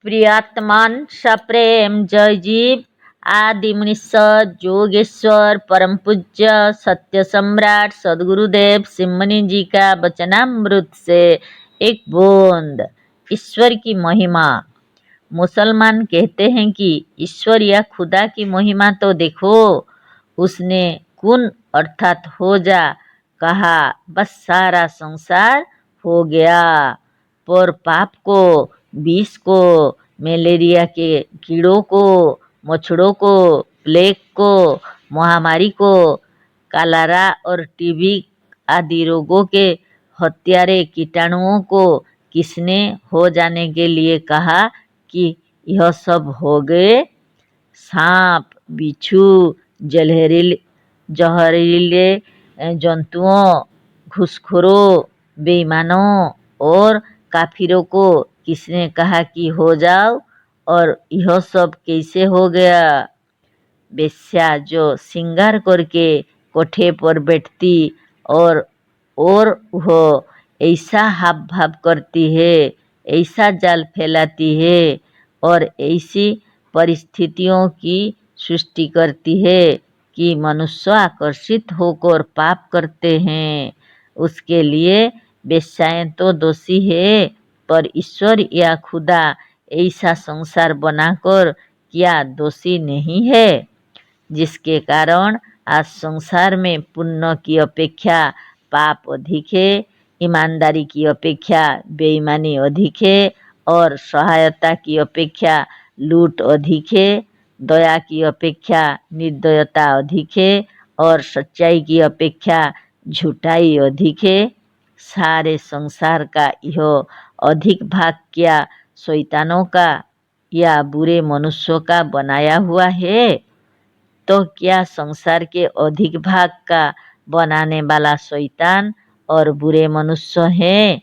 प्रियात्मान सप्रेम जय जीव आदि मुनीस जोगेश्वर परम पूज्य सत्य सम्राट सदगुरुदेव सिमनी जी का वचनामृत से एक बूंद। ईश्वर की महिमा। मुसलमान कहते हैं कि ईश्वर या खुदा की महिमा तो देखो। उसने कुन अर्थात हो जा कहा, बस सारा संसार हो गया। पर पाप को, विष को, मलेरिया के कीड़ों को, मच्छरों को, प्लेग को, महामारी को, कलरा और टीबी आदि रोगों के हत्यारे कीटाणुओं को किसने हो जाने के लिए कहा कि यह सब हो गए? सांप, बिच्छू, जहरीले जंतुओं, घूसखोरों, बेईमानों और काफिरों को किसने कहा कि हो जाओ? और यह सब कैसे हो गया? वेश्या जो श्रृंगार करके कोठे पर बैठती और वह ऐसा हाव भाव करती है, ऐसा जाल फैलाती है और ऐसी परिस्थितियों की सृष्टि करती है कि मनुष्य आकर्षित होकर पाप करते हैं। उसके लिए वेश्याएं तो दोषी है, पर ईश्वर या खुदा ऐसा संसार बनाकर क्या दोषी नहीं है? जिसके कारण आज संसार में पुण्य की अपेक्षा पाप अधिक है, ईमानदारी की अपेक्षा बेईमानी अधिक है और सहायता की अपेक्षा लूट अधिक है, दया की अपेक्षा निर्दयता अधिक है और सच्चाई की अपेक्षा झूठाई अधिक है। सारे संसार का यह अधिक भाग क्या शैतानों का या बुरे मनुष्यों का बनाया हुआ है? तो क्या संसार के अधिक भाग का बनाने वाला शैतान और बुरे मनुष्य हैं?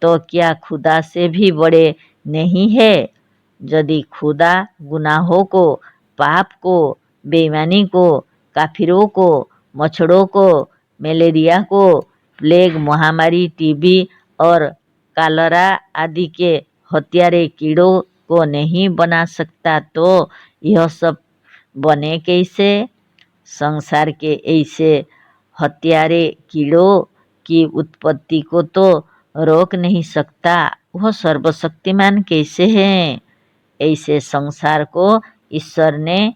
तो क्या खुदा से भी बड़े नहीं है? यदि खुदा गुनाहों को, पाप को, बेईमानी को, काफिरों को, मच्छरों को, मलेरिया को, प्लेग, महामारी, टीबी और कलरा आदि के हत्यारे कीड़ों को नहीं बना सकता तो यह सब बने कैसे? संसार के ऐसे हत्यारे कीड़ों की उत्पत्ति को तो रोक नहीं सकता, वह सर्वशक्तिमान कैसे हैं? ऐसे संसार को ईश्वर ने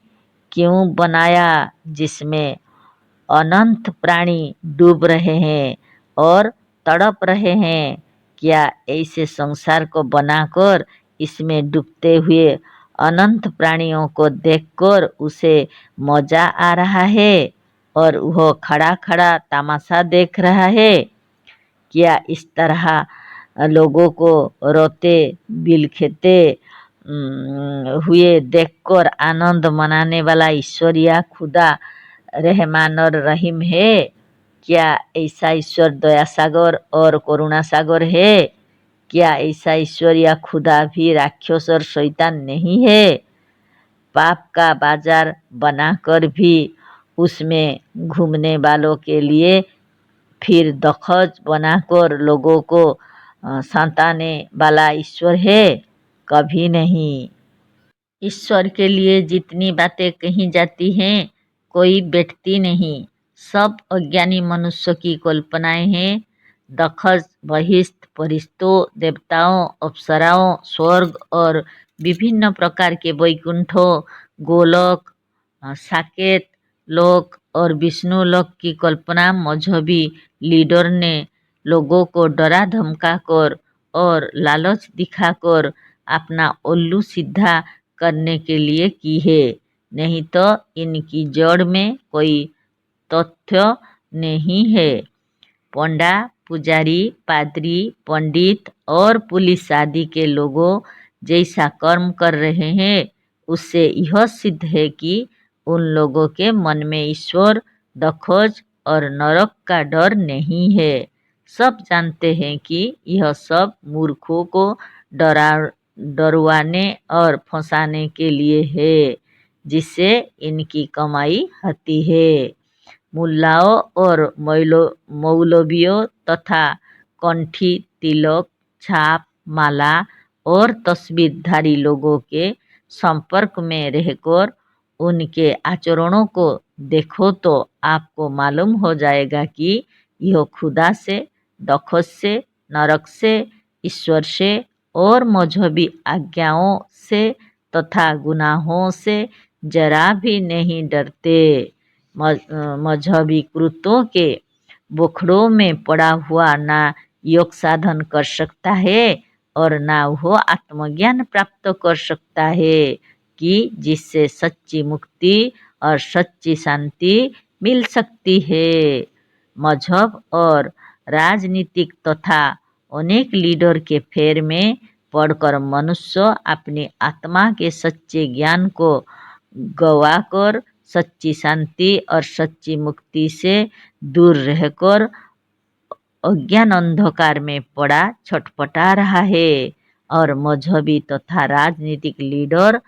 क्यों बनाया जिसमें अनंत प्राणी डूब रहे हैं और तड़प रहे हैं? क्या ऐसे संसार को बनाकर इसमें डूबते हुए अनंत प्राणियों को देखकर उसे मजा आ रहा है और वह खड़ा खड़ा तमाशा देख रहा है? क्या इस तरह लोगों को रोते बिलखते हुए देखकर आनंद मनाने वाला ईश्वर या खुदा रहमान और रहीम है? क्या ऐसा ईश्वर दया सागर और करुणा सागर है? क्या ऐसा ईश्वर या खुदा भी राक्षस और शैतान नहीं है? पाप का बाजार बनाकर भी उसमें घूमने वालों के लिए फिर दखज बनाकर लोगों को सताने वाला ईश्वर है? कभी नहीं। ईश्वर के लिए जितनी बातें कही जाती हैं, कोई बैठती नहीं। सब अज्ञानी मनुष्य की कल्पनाएं हैं। दखस, बहिष्ठ, फरिश्तों, देवताओं, अप्सराओं, स्वर्ग और विभिन्न प्रकार के वैकुंठों, गोलोक, साकेत लोक और विष्णु लोक की कल्पना मजहबी लीडर ने लोगों को डरा धमकाकर और लालच दिखाकर अपना उल्लू सीधा करने के लिए की है, नहीं तो इनकी जड़ में कोई तथ्य नहीं है। पंडा, पुजारी, पादरी, पंडित और पुलिस आदि के लोगों जैसा कर्म कर रहे हैं, उससे यह सिद्ध है कि उन लोगों के मन में ईश्वर, दखोज और नरक का डर नहीं है। सब जानते हैं कि यह सब मूर्खों को डरवाने और फंसाने के लिए है, जिससे इनकी कमाई होती है। मुल्लाओं और मौलवियों तथा कंठी, तिलक, छाप, माला और तस्वीरधारी लोगों के संपर्क में रहकर उनके आचरणों को देखो तो आपको मालूम हो जाएगा कि यह खुदा से, दखत से, नरक से, ईश्वर से और मजहबी आज्ञाओं से तथा गुनाहों से जरा भी नहीं डरते। मजहबी कृत्यों के बोखड़ों में पड़ा हुआ ना योग साधन कर सकता है और ना वो आत्मज्ञान प्राप्त कर सकता है कि जिससे सच्ची मुक्ति और सच्ची शांति मिल सकती है। मजहब और राजनीतिक तथा अनेक लीडर के फेर में पढ़कर मनुष्य अपनी आत्मा के सच्चे ज्ञान को गवाकर सच्ची शांति और सच्ची मुक्ति से दूर रहकर अज्ञान अंधकार में पड़ा छटपटा रहा है। और मजहबी तथा राजनीतिक लीडर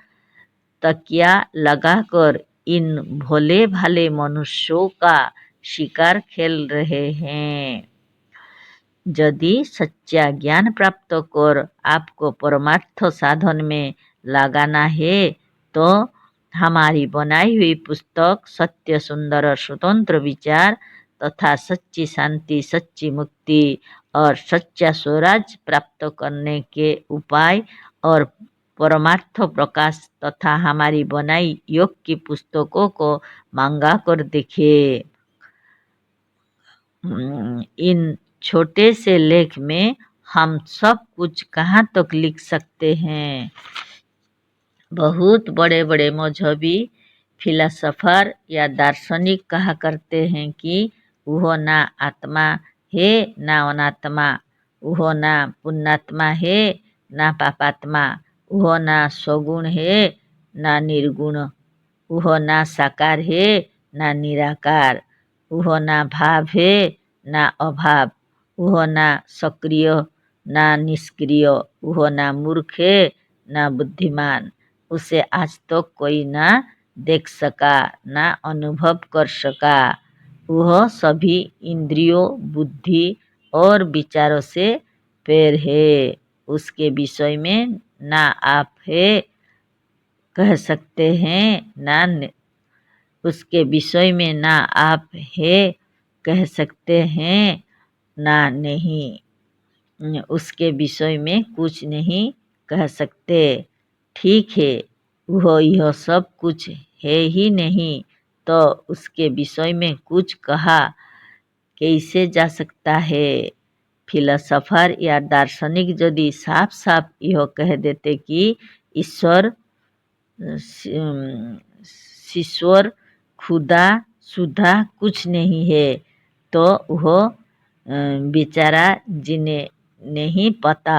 तकिया लगाकर इन भोले भाले मनुष्यों का शिकार खेल रहे हैं। यदि सच्चा ज्ञान प्राप्त कर आपको परमार्थ साधन में लगाना है तो हमारी बनाई हुई पुस्तक सत्य, सुंदर और स्वतंत्र विचार तथा सच्ची शांति, सच्ची मुक्ति और सच्चा स्वराज प्राप्त करने के उपाय और परमार्थ प्रकाश तथा हमारी बनाई योग की पुस्तकों को मंगा कर देखिए। इन छोटे से लेख में हम सब कुछ कहाँ तक लिख सकते हैं। बहुत बड़े बड़े मजहबी फिलोसोफर या दार्शनिक कहा करते हैं कि वह ना आत्मा है ना अनात्मा, वह ना पुण्यात्मा है ना पापात्मा, वह ना सगुण है ना निर्गुण, वह ना साकार है ना निराकार, वह ना भाव है ना अभाव, वह ना सक्रिय ना निष्क्रिय, वह ना मूर्ख है ना बुद्धिमान, उसे आज तक तो कोई ना देख सका ना अनुभव कर सका। वह सभी इंद्रियों, बुद्धि और विचारों से पैर है। उसके विषय में ना आप है कह सकते हैं ना उसके विषय में ना आप है कह सकते हैं ना नहीं, उसके विषय में कुछ नहीं कह सकते। ठीक है, वह यह सब कुछ है ही नहीं तो उसके विषय में कुछ कहा कैसे जा सकता है। फिलोसोफर या दार्शनिक यदि साफ साफ यह कह देते कि ईश्वर, ईश्वर, खुदा सुधा कुछ नहीं है तो वह बेचारा जिन्हें नहीं पता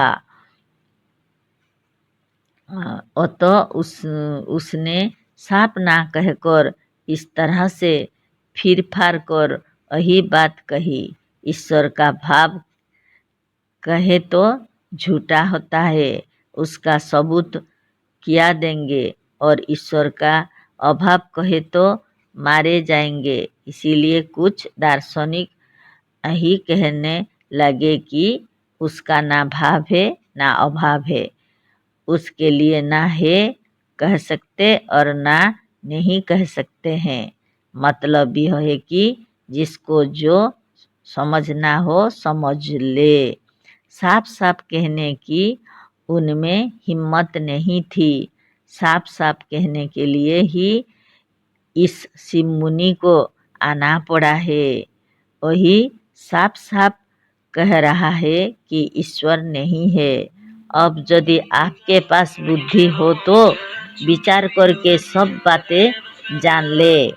अतः उसने साफ ना कहकर इस तरह से फिर फार कर यही बात कही। ईश्वर का भाव कहे तो झूठा होता है, उसका सबूत क्या देंगे, और ईश्वर का अभाव कहे तो मारे जाएंगे। इसीलिए कुछ दार्शनिक यही कहने लगे कि उसका ना भाव है ना अभाव है, उसके लिए ना है कह सकते और ना नहीं कह सकते हैं। मतलब यह है कि जिसको जो समझना हो समझ ले। साफ साफ कहने की उनमें हिम्मत नहीं थी। साफ साफ कहने के लिए ही इस शिव मुनि को आना पड़ा है। वही साफ साफ कह रहा है कि ईश्वर नहीं है। अब यदि आपके पास बुद्धि हो तो विचार करके सब बातें जान ले।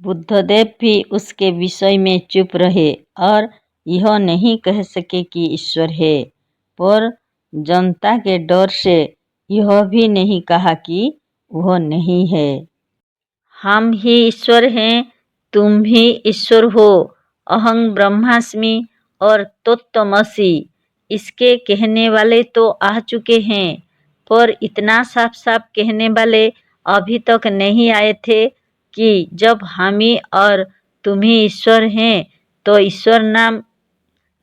बुद्धदेव भी उसके विषय में चुप रहे और यह नहीं कह सके कि ईश्वर है, पर जनता के डर से यह भी नहीं कहा कि वह नहीं है। हम ही ईश्वर हैं, तुम भी ईश्वर हो, अहं ब्रह्मास्मि और तत्त्वमसि, इसके कहने वाले तो आ चुके हैं, पर इतना साफ साफ कहने वाले अभी तक नहीं आए थे कि जब हम ही और तुम ही ईश्वर हैं तो ईश्वर नाम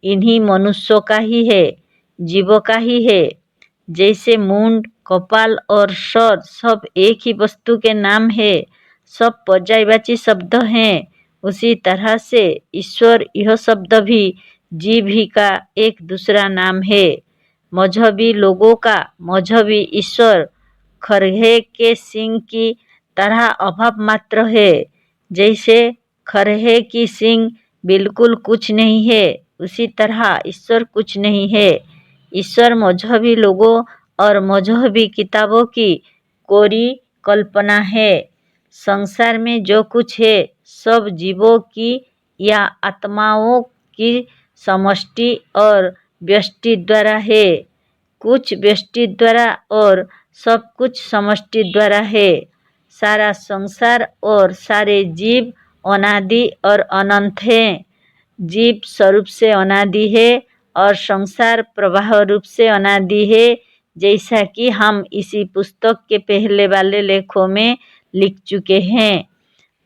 इन्हीं मनुष्यों का ही है, जीवों का ही है। जैसे मुंड, कपाल और सर सब एक ही वस्तु के नाम है, सब पर्यायवाची शब्द हैं, उसी तरह से ईश्वर यह शब्द भी जीव ही का एक दूसरा नाम है। मजहबी लोगों का मजहबी ईश्वर खरहे के सींग की तरह अभाव मात्र है। जैसे खरहे की सींग बिल्कुल कुछ नहीं है, उसी तरह ईश्वर कुछ नहीं है। ईश्वर मजहबी लोगों और मजहबी किताबों की कोरी कल्पना है। संसार में जो कुछ है सब जीवों की या आत्माओं की समष्टि और व्यष्टि द्वारा है। कुछ व्यष्टि द्वारा और सब कुछ समष्टि द्वारा है। सारा संसार और सारे जीव अनादि और अनंत हैं। जीव स्वरूप से अनादि है और संसार प्रवाह रूप से अनादि है, जैसा कि हम इसी पुस्तक के पहले वाले लेखों में लिख चुके हैं।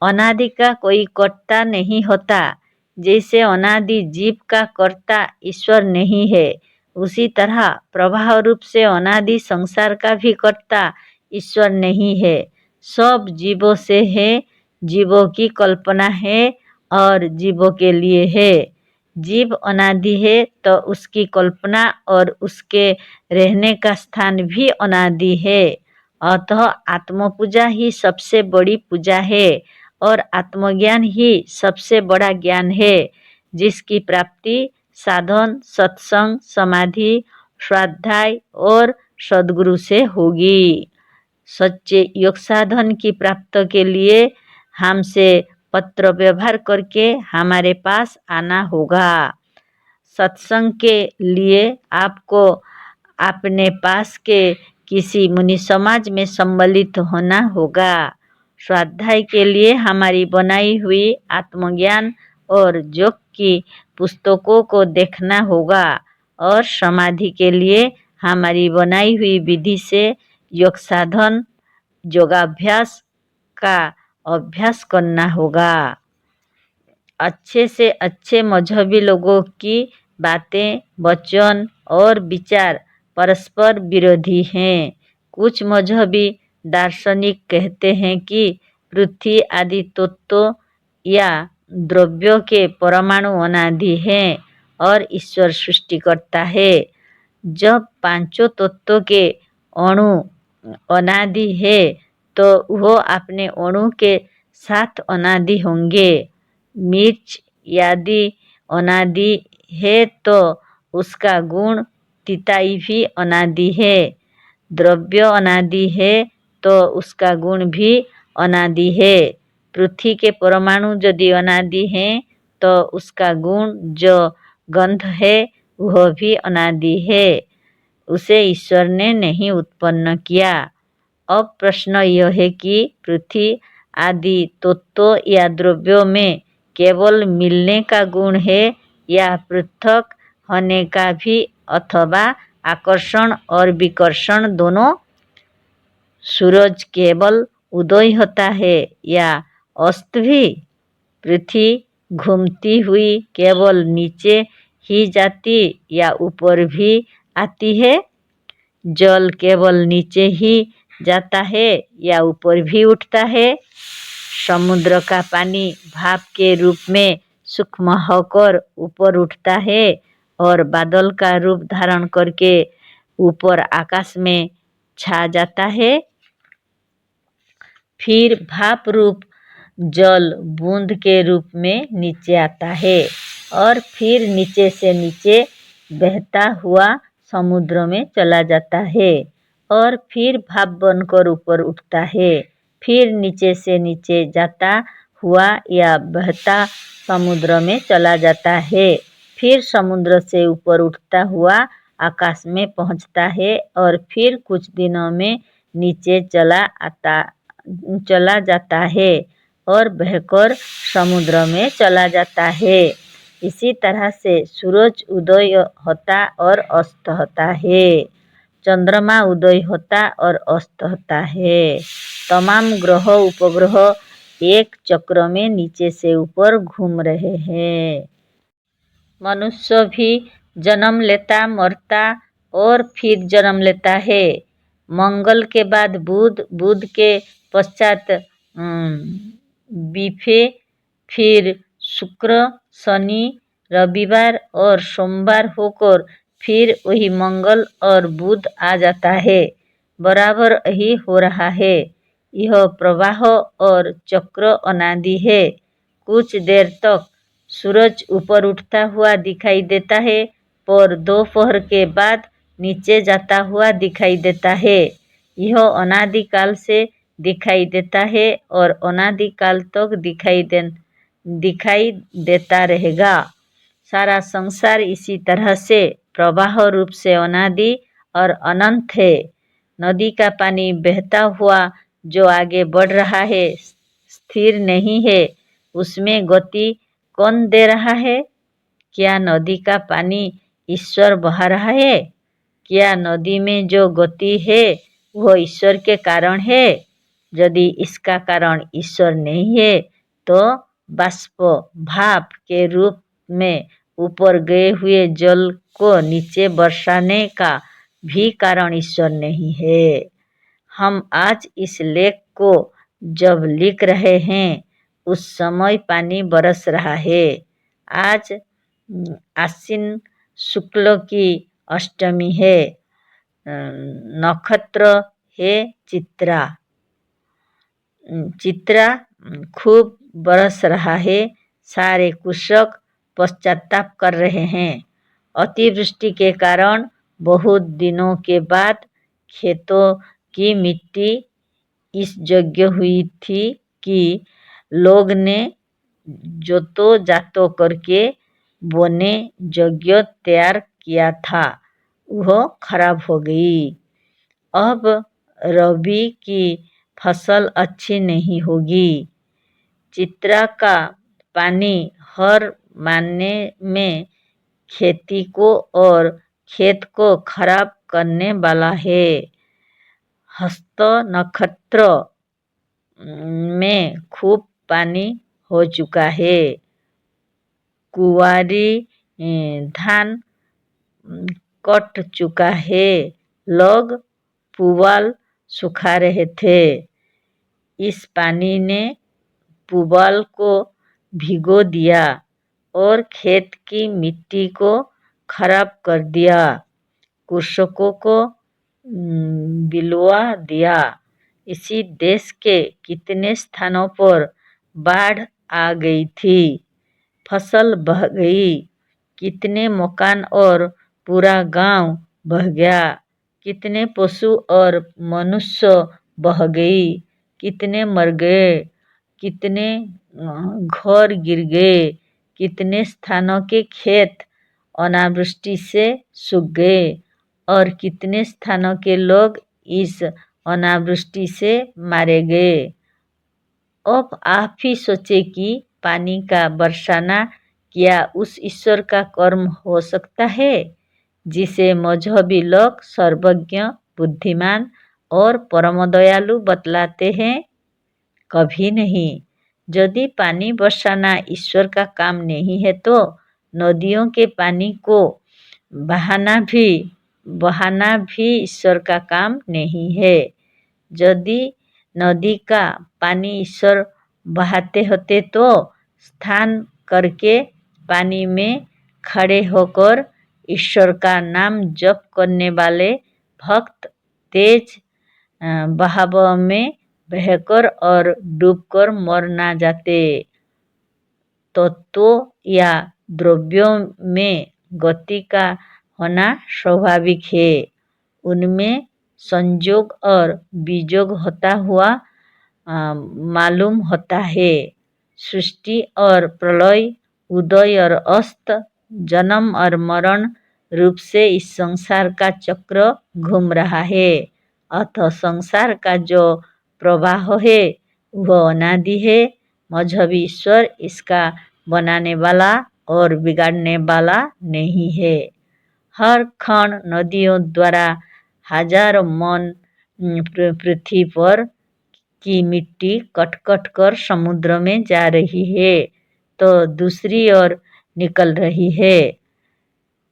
अनादि का कोई कर्ता नहीं होता। जैसे अनादि जीव का कर्ता ईश्वर नहीं है, उसी तरह प्रवाह रूप से अनादि संसार का भी कर्ता ईश्वर नहीं है। सब जीवों से है, जीवों की कल्पना है और जीवों के लिए है। जीव अनादि है तो उसकी कल्पना और उसके रहने का स्थान भी अनादि है। अतः आत्मपूजा ही सबसे बड़ी पूजा है और आत्मज्ञान ही सबसे बड़ा ज्ञान है, जिसकी प्राप्ति साधन, सत्संग, समाधि, स्वाध्याय और सद्गुरु से होगी। सच्चे योग साधन की प्राप्त के लिए हमसे पत्र व्यवहार करके हमारे पास आना होगा। सत्संग के लिए आपको अपने पास के किसी मुनि समाज में सम्मिलित होना होगा। स्वाध्याय के लिए हमारी बनाई हुई आत्मज्ञान और योग की पुस्तकों को देखना होगा और समाधि के लिए हमारी बनाई हुई विधि से योग साधन, योगाभ्यास का अभ्यास करना होगा। अच्छे से अच्छे मजहबी लोगों की बातें, वचन और विचार परस्पर विरोधी हैं। कुछ मजहबी दार्शनिक कहते हैं कि पृथ्वी आदि तत्वों या द्रव्यों के परमाणु अनादि हैं और ईश्वर सृष्टि करता है। जब पांचों तत्वों के अणु अनादि है तो वो अपने अणु के साथ अनादि होंगे। मिर्च यदि अनादि है तो उसका गुण तिताई भी अनादि है। द्रव्य अनादि है तो उसका गुण भी अनादि है। पृथ्वी के परमाणु यदि अनादि हैं तो उसका गुण जो गंध है वह भी अनादि है। उसे ईश्वर ने नहीं उत्पन्न किया। अब प्रश्न यह है कि पृथ्वी आदि तत्वों या द्रव्यों में केवल मिलने का गुण है या पृथक होने का भी, अथवा आकर्षण और विकर्षण दोनों? सूरज केवल उदय होता है या अस्त भी? पृथ्वी घूमती हुई केवल नीचे ही जाती या ऊपर भी आती है? जल केवल नीचे ही जाता है या ऊपर भी उठता है? समुद्र का पानी भाप के रूप में सूक्ष्म होकर ऊपर उठता है और बादल का रूप धारण करके ऊपर आकाश में छा जाता है। फिर भाप रूप जल बूंद के रूप में नीचे आता है और फिर नीचे से नीचे बहता हुआ समुद्र में चला जाता है और फिर भाप बनकर ऊपर उठता है। फिर नीचे से नीचे जाता हुआ या बहता समुद्र में चला जाता है। फिर समुद्र से ऊपर उठता हुआ आकाश में पहुंचता है और फिर कुछ दिनों में नीचे चला जाता है और बहकर समुद्र में चला जाता है। इसी तरह से सूरज उदय होता और अस्त होता है, चंद्रमा उदय होता और अस्त होता है। तमाम ग्रह उपग्रह एक चक्र में नीचे से ऊपर घूम रहे हैं। मनुष्य भी जन्म लेता, मरता और फिर जन्म लेता है। मंगल के बाद बुध, बुध के पश्चात बीफे, फिर शुक्र, शनि, रविवार और सोमवार होकर फिर वही मंगल और बुध आ जाता है। बराबर ही हो रहा है। यह प्रवाह और चक्र अनादि है। कुछ देर तक सूरज ऊपर उठता हुआ दिखाई देता है, पर दोपहर के बाद नीचे जाता हुआ दिखाई देता है। यह अनादिकाल से दिखाई देता है और अनादिकाल तक दिखाई देता रहेगा। सारा संसार इसी तरह से प्रवाह रूप से अनादि और अनंत है। नदी का पानी बहता हुआ जो आगे बढ़ रहा है, स्थिर नहीं है, उसमें गति कौन दे रहा है? क्या नदी का पानी ईश्वर बहा रहा है? क्या नदी में जो गति है वह ईश्वर के कारण है? यदि इसका कारण ईश्वर नहीं है तो बाष्प भाप के रूप में ऊपर गए हुए जल को नीचे बरसाने का भी कारण ईश्वर नहीं है। हम आज इस लेख को जब लिख रहे हैं उस समय पानी बरस रहा है। आज आश्विन शुक्ल की अष्टमी है। नक्षत्र है चित्रा। चित्रा खूब बरस रहा है। सारे कृषक पश्चाताप कर रहे हैं। अतिवृष्टि के कारण बहुत दिनों के बाद खेतों की मिट्टी इस योग्य हुई थी कि लोग ने जोतो जातो करके बोने योग्य तैयार किया था, वह खराब हो गई। अब रबी की फसल अच्छी नहीं होगी। चित्रा का पानी हर मायने में खेती को और खेत को खराब करने वाला है। हस्त नक्षत्र में खूब पानी हो चुका है। कुंवारी धान कट चुका है। लोग पुआल सुखा रहे थे। इस पानी ने पुआल को भिगो दिया और खेत की मिट्टी को खराब कर दिया। कृषकों को बिलवा दिया। इसी देश के कितने स्थानों पर बाढ़ आ गई थी, फसल बह गई। कितने मकान और पूरा गांव बह गया। कितने पशु और मनुष्य बह गई। कितने मर गए। कितने घर गिर गए। कितने स्थानों के खेत अनावृष्टि से सूख गए और कितने स्थानों के लोग इस अनावृष्टि से मारे गए। अब आप ही सोचे कि पानी का बरसाना क्या उस ईश्वर का कर्म हो सकता है जिसे मजहबी लोग सर्वज्ञ, बुद्धिमान और परम दयालु बतलाते हैं? कभी नहीं। यदि पानी बरसाना ईश्वर का काम नहीं है तो नदियों के पानी को बहाना भी ईश्वर का काम नहीं है। यदि नदी का पानी ईश्वर बहाते होते तो स्नान करके पानी में खड़े होकर ईश्वर का नाम जप करने वाले भक्त तेज बहाव में बहकर और डूबकर मर ना जाते। तत्वों या द्रव्यों में गति का होना स्वाभाविक है। उनमें संयोग और वियोग होता हुआ मालूम होता है। सृष्टि और प्रलय, उदय और अस्त, जन्म और मरण रूप से इस संसार का चक्र घूम रहा है। अतः संसार का जो प्रवाह है वह अनादि है। मजहबी ईश्वर इसका बनाने वाला और बिगाड़ने वाला नहीं है। हर क्षण नदियों द्वारा हजारों मन पृथ्वी पर की मिट्टी कट कट कर समुद्र में जा रही है तो दूसरी ओर निकल रही है।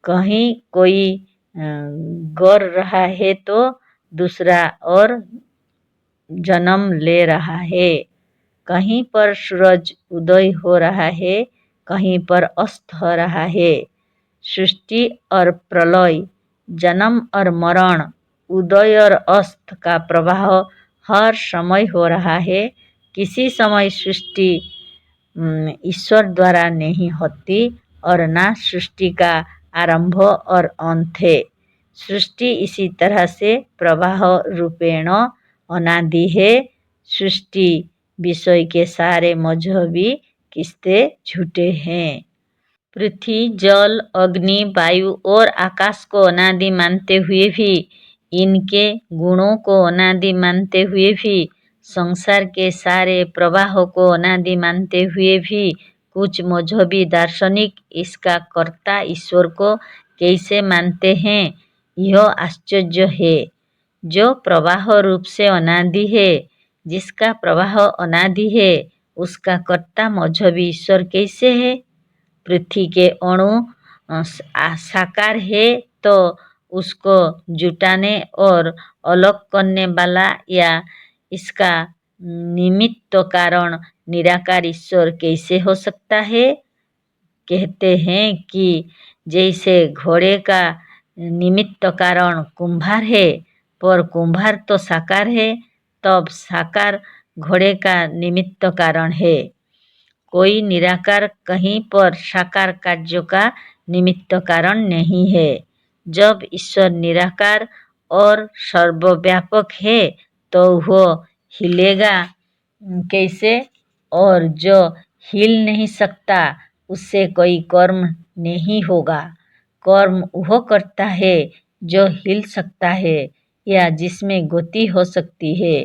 कहीं कोई गर रहा है तो दूसरा और जन्म ले रहा है। कहीं पर सूरज उदय हो रहा है, कहीं पर अस्त हो रहा है। सृष्टि और प्रलय, जन्म और मरण, उदय और अस्त का प्रवाह हर समय हो रहा है। किसी समय सृष्टि ईश्वर द्वारा नहीं होती और ना सृष्टि का आरंभ और अंत है। सृष्टि इसी तरह से प्रवाह रूपेण अनादि है। सृष्टि विषय के सारे मजहबी किस्से झूठे हैं। पृथ्वी, जल, अग्नि, वायु और आकाश को अनादि मानते हुए भी, इनके गुणों को अनादि मानते हुए भी, संसार के सारे प्रवाह को अनादि मानते हुए भी कुछ मजहबी दार्शनिक इसका कर्ता ईश्वर को कैसे मानते हैं, यह आश्चर्य है। जो प्रवाह रूप से अनादि है, जिसका प्रवाह अनादि है, उसका कर्ता मजहबी ईश्वर कैसे है? पृथ्वी के अणु साकार है तो उसको जुटाने और अलग करने वाला या इसका निमित्त कारण निराकार ईश्वर कैसे हो सकता है? कहते हैं कि जैसे घोड़े का निमित्त कारण कुम्हार है, पर कुम्हार तो साकार है, तब साकार घोड़े का निमित्त कारण है। कोई निराकार कहीं पर साकार कार्यों का निमित्त कारण नहीं है। जब ईश्वर निराकार और सर्वव्यापक है तो वह हिलेगा कैसे? और जो हिल नहीं सकता उससे कोई कर्म नहीं होगा। कर्म वह करता है जो हिल सकता है या जिसमें गति हो सकती है।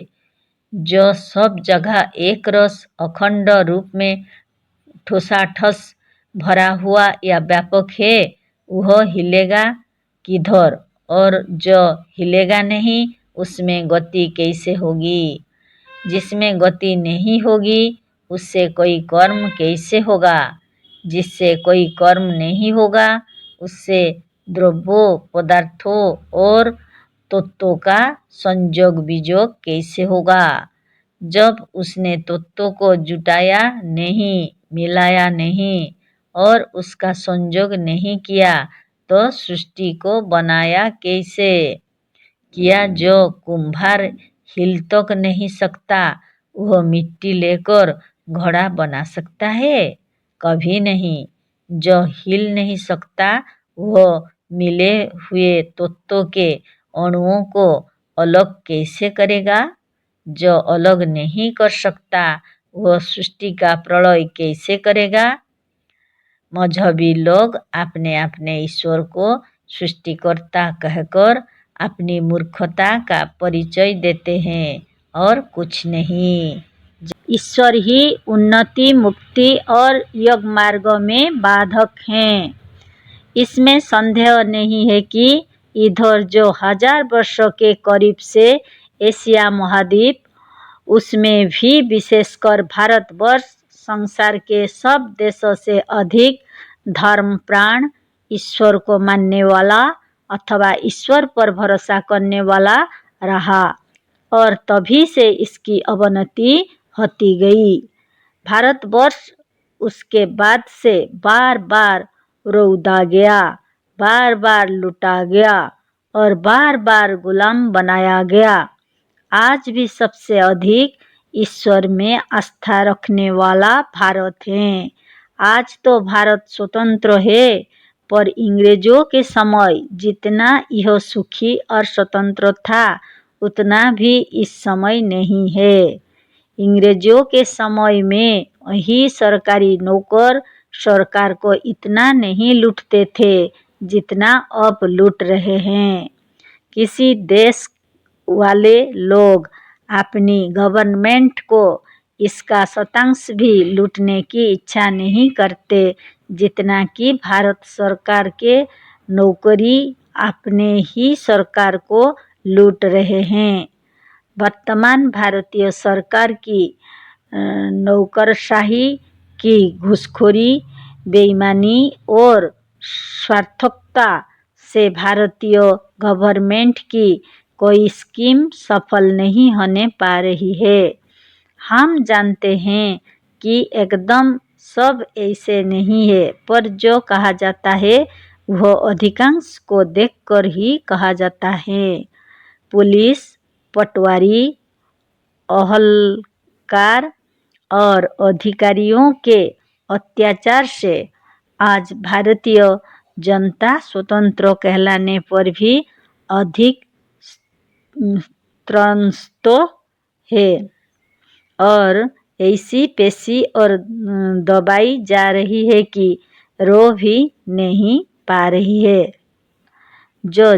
जो सब जगह एक रस अखंड रूप में ठोसाठस भरा हुआ या व्यापक है, वह हिलेगा किधर? और जो हिलेगा नहीं उसमें गति कैसे होगी? जिसमें गति नहीं होगी उससे कोई कर्म कैसे होगा? जिससे कोई कर्म नहीं होगा उससे द्रव्यों, पदार्थों और तत्वों का संयोग वियोग कैसे होगा? जब उसने तत्वों को जुटाया नहीं, मिलाया नहीं और उसका संयोग नहीं किया तो सृष्टि को बनाया कैसे? किया जो कुम्हार हिल तक नहीं सकता, वह मिट्टी लेकर घड़ा बना सकता है? कभी नहीं। जो हिल नहीं सकता वह मिले हुए तत्वों के अणुओं को अलग कैसे करेगा? जो अलग नहीं कर सकता वह सृष्टि का प्रलय कैसे करेगा? मजहबी लोग अपने अपने ईश्वर को सृष्टिकर्ता कहकर अपनी मूर्खता का परिचय देते हैं और कुछ नहीं। ईश्वर ही उन्नति, मुक्ति और योग मार्ग में बाधक हैं। इसमें संदेह नहीं है कि इधर जो 1000 वर्षों के करीब से एशिया महाद्वीप, उसमें भी विशेषकर भारतवर्ष संसार के सब देशों से अधिक धर्मप्राण, ईश्वर को मानने वाला अथवा ईश्वर पर भरोसा करने वाला रहा और तभी से इसकी अवनति होती गई। भारतवर्ष उसके बाद से बार बार रौंदा गया, बार बार लूटा गया और बार बार गुलाम बनाया गया। आज भी सबसे अधिक ईश्वर में आस्था रखने वाला भारत है। आज तो भारत स्वतंत्र है, पर अंग्रेजों के समय जितना यह सुखी और स्वतंत्र था उतना भी इस समय नहीं है। अंग्रेजों के समय में वही सरकारी नौकर सरकार को इतना नहीं लूटते थे जितना अब लूट रहे हैं। किसी देश वाले लोग अपनी गवर्नमेंट को इसका शतांश भी लूटने की इच्छा नहीं करते जितना कि भारत सरकार के नौकरी अपने ही सरकार को लूट रहे हैं। वर्तमान भारतीय सरकार की नौकरशाही की घूसखोरी, बेईमानी और स्वार्थकता से भारतीय गवर्नमेंट की कोई स्कीम सफल नहीं होने पा रही है। हम जानते हैं कि एकदम सब ऐसे नहीं है, पर जो कहा जाता है वह अधिकांश को देखकर ही कहा जाता है। पुलिस, पटवारी, अहलकार और अधिकारियों के अत्याचार से आज भारतीय जनता स्वतंत्र कहलाने पर भी अधिक त्रस्त है और ऐसी पेशी और दबाई जा रही है कि रो भी नहीं पा रही है। जो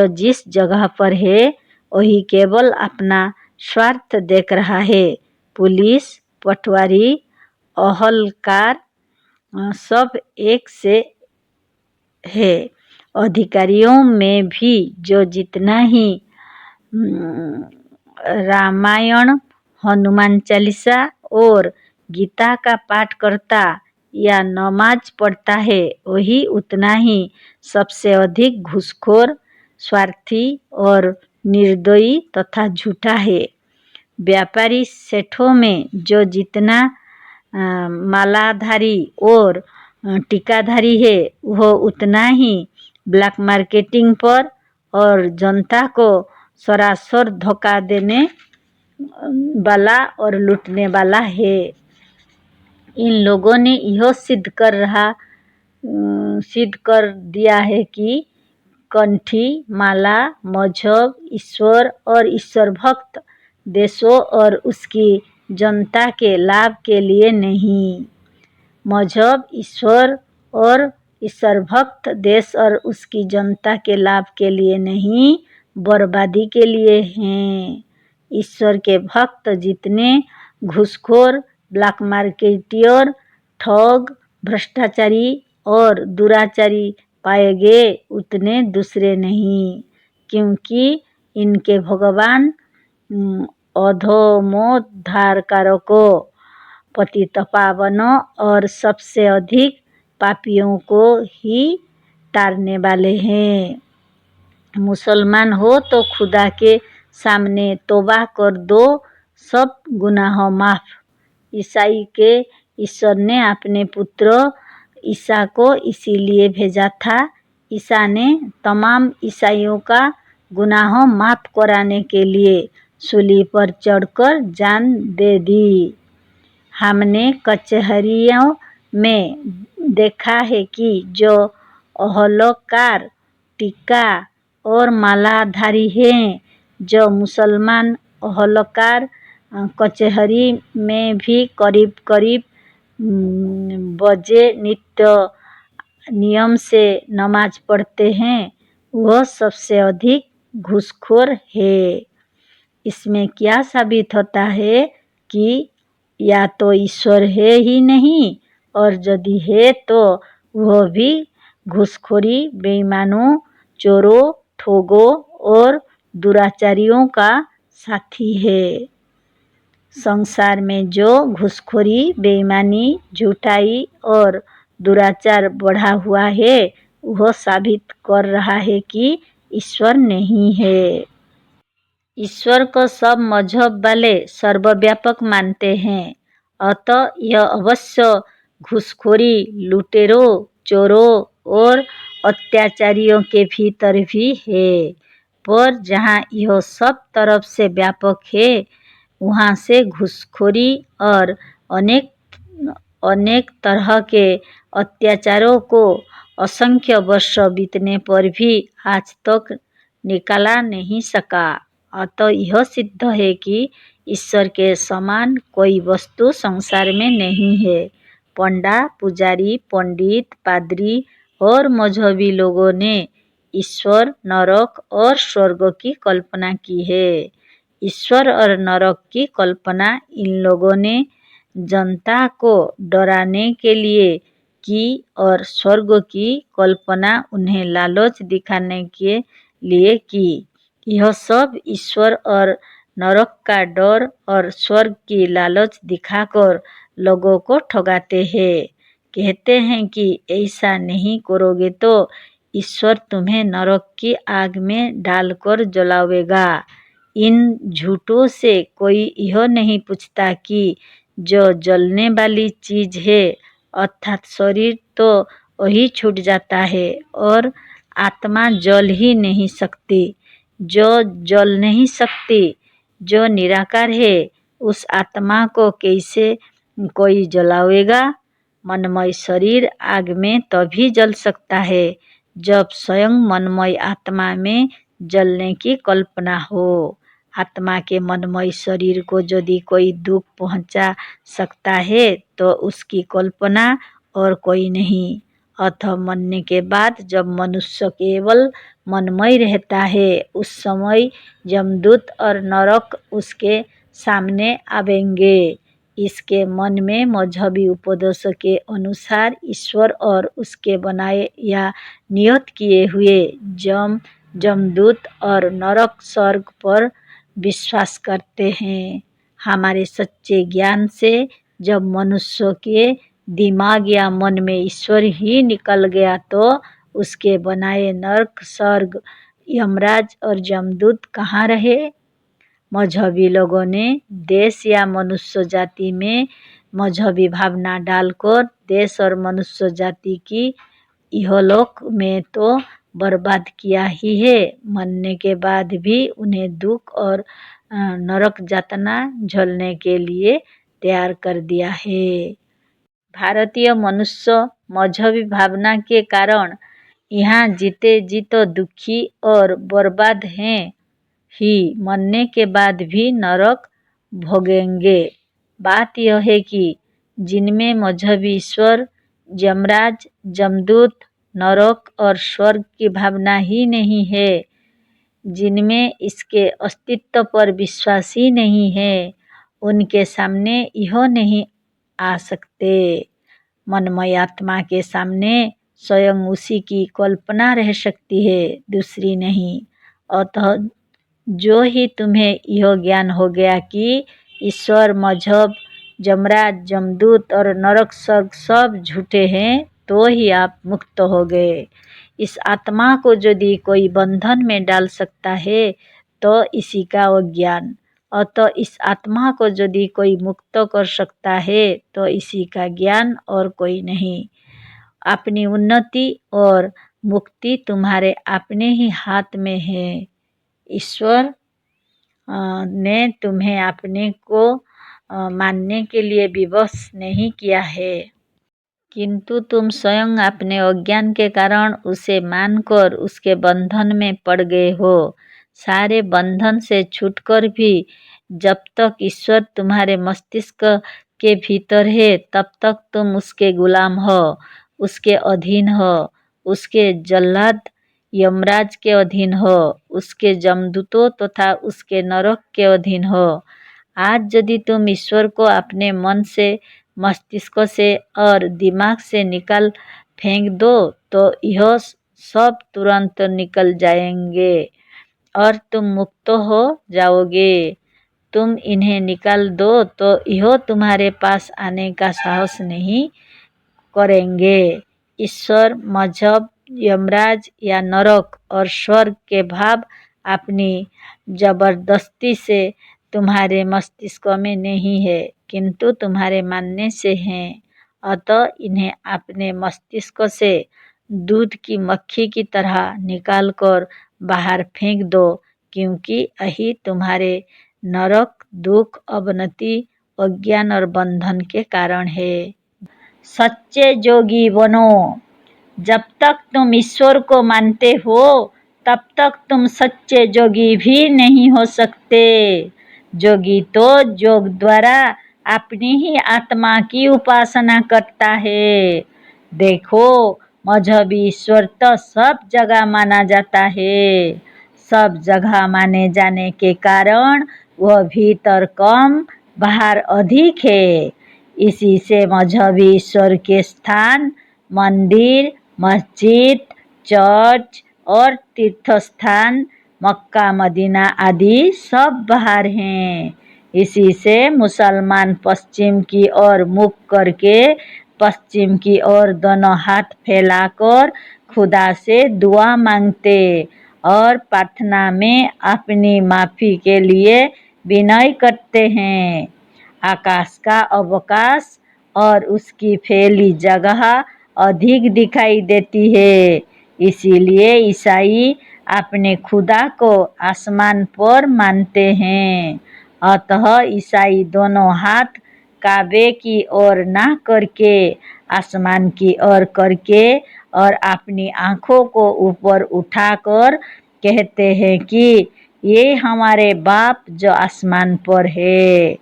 जिस जगह पर है वही केवल अपना स्वार्थ देख रहा है। पुलिस, पटवारी, अहलकार सब एक से है। अधिकारियों में भी जो जितना ही रामायण, हनुमान चालीसा और गीता का पाठ करता या नमाज पढ़ता है वही उतना ही सबसे अधिक घूसखोर, स्वार्थी और निर्दयी तथा झूठा है। व्यापारी सेठों में जो जितना मालाधारी और टीकाधारी है वह उतना ही ब्लैक मार्केटिंग पर और जनता को सरासर धोखा देने वाला और लूटने वाला है। इन लोगों ने यह सिद्ध कर दिया है कि कंठी, माला, मजहब, ईश्वर और ईश्वर भक्त देशों और उसकी जनता के लाभ के लिए नहीं। मजहब, ईश्वर और ईश्वर भक्त देश और उसकी जनता के लाभ के लिए नहीं, बर्बादी के लिए हैं। ईश्वर के भक्त जितने घूसखोर, ब्लैक मार्केटियर, ठग, भ्रष्टाचारी और दुराचारी पाए गए उतने दूसरे नहीं, क्योंकि इनके भगवान अधमोद्धारकारों, पतितपावनों और सबसे अधिक पापियों को ही तारने वाले हैं। मुसलमान हो तो खुदा के सामने तौबा कर दो, सब गुनाह माफ। ईसाई के ईश्वर ने अपने पुत्र ईसा को इसीलिए भेजा था। ईसा ने तमाम ईसाइयों का गुनाह माफ कराने के लिए सूली पर चढ़कर जान दे दी। हमने कचहरियों में देखा है कि जो अहलकार, टीका और मालाधारी हैं, जो मुसलमान अहलकार कचहरी में भी करीब करीब बजे नित्य नियम से नमाज पढ़ते हैं, वह सबसे अधिक घूसखोर है। इसमें क्या साबित होता है कि या तो ईश्वर है ही नहीं और यदि है तो वह भी घूसखोरी, बेईमानों, चोरों, ठगों और दुराचारियों का साथी है। संसार में जो घूसखोरी, बेईमानी, झूठाई और दुराचार बढ़ा हुआ है वह साबित कर रहा है कि ईश्वर नहीं है। ईश्वर को सब मजहब वाले सर्वव्यापक मानते हैं, अतः यह अवश्य घूसखोरी, लुटेरों, चोरों और अत्याचारियों के भीतर भी है। पर जहाँ यह सब तरफ से व्यापक है वहाँ से घूसखोरी और अनेक तरह के अत्याचारों को असंख्य वर्ष बीतने पर भी आज तक निकाला नहीं सका। अतः यह सिद्ध है कि ईश्वर के समान कोई वस्तु संसार में नहीं है। पंडा, पुजारी, पंडित, पादरी और मजहबी लोगों ने ईश्वर, नरक और स्वर्ग की कल्पना की है। ईश्वर और नरक की कल्पना इन लोगों ने जनता को डराने के लिए की और स्वर्ग की कल्पना उन्हें लालच दिखाने के लिए की। यह सब ईश्वर और नरक का डर और स्वर्ग की लालच दिखाकर लोगों को ठगाते हैं, कहते हैं कि ऐसा नहीं करोगे तो ईश्वर तुम्हें नरक की आग में डालकर जलावेगा। इन झूठों से कोई यह नहीं पूछता कि जो जलने वाली चीज है अर्थात शरीर तो वही छूट जाता है और आत्मा जल ही नहीं सकती। जो जल नहीं सकती, जो निराकार है, उस आत्मा को कैसे कोई जलावेगा। मनमय शरीर आग में तभी जल सकता है जब स्वयं मनमय आत्मा में जलने की कल्पना हो। आत्मा के मनमय शरीर को यदि कोई दुख पहुंचा सकता है तो उसकी कल्पना और कोई नहीं। अतः मरने के बाद जब मनुष्य केवल मनमय रहता है उस समय यमदूत और नरक उसके सामने आवेंगे। इसके मन में मजहबी उपदेश के अनुसार ईश्वर और उसके बनाए या नियत किए हुए जमदूत और नरक स्वर्ग पर विश्वास करते हैं। हमारे सच्चे ज्ञान से जब मनुष्य के दिमाग या मन में ईश्वर ही निकल गया तो उसके बनाए नरक स्वर्ग यमराज और जमदूत कहाँ रहे। मजहबी लोगों ने देश या मनुष्य जाति में मजहबी भावना डालकर देश और मनुष्य जाति की इहलोक में तो बर्बाद किया ही है, मरने के बाद भी उन्हें दुख और नरक यातना झेलने के लिए तैयार कर दिया है। भारतीय मनुष्य मजहबी भावना के कारण यहाँ जीते जी तो दुखी और बर्बाद हैं ही, मरने के बाद भी नरक भोगेंगे। बात यह है कि जिनमें मजहबी ईश्वर, यमराज, जमदूत, नरक और स्वर्ग की भावना ही नहीं है, जिनमें इसके अस्तित्व पर विश्वास ही नहीं है, उनके सामने यह नहीं आ सकते। मनमय आत्मा के सामने स्वयं उसी की कल्पना रह सकती है, दूसरी नहीं। अतः जो ही तुम्हें यह ज्ञान हो गया कि ईश्वर, मजहब, यमराज, जमदूत और नरक स्वर्ग सब झूठे हैं, तो ही आप मुक्त हो गए। इस आत्मा को यदि कोई बंधन में डाल सकता है तो इसी का अज्ञान। अतः इस आत्मा को यदि कोई मुक्त कर सकता है तो इसी का ज्ञान और कोई नहीं। अपनी उन्नति और मुक्ति तुम्हारे अपने ही हाथ में है। ईश्वर ने तुम्हें अपने को मानने के लिए विवश नहीं किया है, किंतु तुम स्वयं अपने अज्ञान के कारण उसे मानकर उसके बंधन में पड़ गए हो। सारे बंधन से छूटकर भी जब तक ईश्वर तुम्हारे मस्तिष्क के भीतर है तब तक तुम उसके गुलाम हो, उसके अधीन हो, उसके जल्लाद यमराज के अधीन हो, उसके जमदूतों तथा उसके नरक के अधीन हो। आज यदि तुम ईश्वर को अपने मन से, मस्तिष्क से और दिमाग से निकाल फेंक दो तो यह सब तुरंत निकल जाएंगे और तुम मुक्त हो जाओगे। तुम इन्हें निकाल दो तो यह तुम्हारे पास आने का साहस नहीं करेंगे। ईश्वर, मजहब, यमराज या नरक और स्वर्ग के भाव अपनी जबरदस्ती से तुम्हारे मस्तिष्क में नहीं है, किंतु तुम्हारे मानने से हैं। अतः इन्हें अपने मस्तिष्क से दूध की मक्खी की तरह निकालकर बाहर फेंक दो, क्योंकि यही तुम्हारे नरक, दुख, अवनति, अज्ञान और बंधन के कारण है। सच्चे जोगी बनो। जब तक तुम ईश्वर को मानते हो तब तक तुम सच्चे जोगी भी नहीं हो सकते। जोगी तो योग द्वारा अपनी ही आत्मा की उपासना करता है। देखो, मजहबी ईश्वर तो सब जगह माना जाता है। सब जगह माने जाने के कारण वह भीतर कम, बाहर अधिक है। इसी से मजहबी ईश्वर के स्थान मंदिर, मस्जिद, चर्च और तीर्थ स्थान मक्का, मदीना आदि सब बाहर हैं। इसी से मुसलमान पश्चिम की ओर मुख करके पश्चिम की ओर दोनों हाथ फैलाकर खुदा से दुआ मांगते और प्रार्थना में अपनी माफ़ी के लिए विनय करते हैं। आकाश का अवकाश और उसकी फैली जगह अधिक दिखाई देती है, इसीलिए ईसाई अपने खुदा को आसमान पर मानते हैं। अतः ईसाई दोनों हाथ काबे की ओर ना करके आसमान की ओर करके और अपनी आँखों को ऊपर उठाकर कहते हैं कि ये हमारे बाप जो आसमान पर है।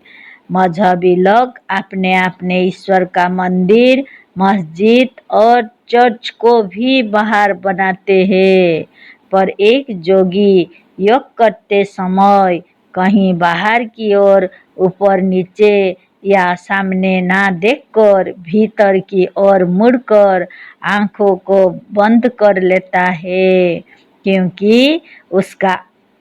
मजहबी लोग अपने अपने ईश्वर का मंदिर, मस्जिद और चर्च को भी बाहर बनाते हैं, पर एक जोगी योग करते समय कहीं बाहर की ओर, ऊपर नीचे या सामने ना देखकर भीतर की ओर मुड़कर आँखों को बंद कर लेता है, क्योंकि उसका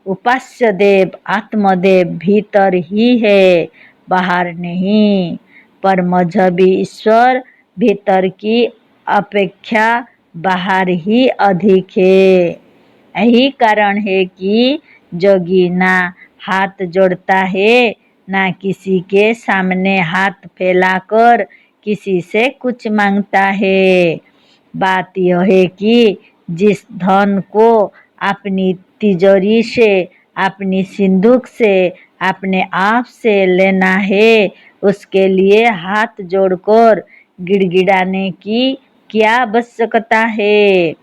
उपास्य देव आत्मदेव भीतर ही है, बाहर नहीं। पर मजहबी ईश्वर भीतर की अपेक्षा बाहर ही अधिक है। यही कारण है कि जोगी ना हाथ जोड़ता है, ना किसी के सामने हाथ फैलाकर किसी से कुछ मांगता है। बात यह है कि जिस धन को अपनी तिजोरी से, अपनी सिंदूक से, अपने आप से लेना है, उसके लिए हाथ जोड़कर गिड़गिड़ाने की क्या आवश्यकता है।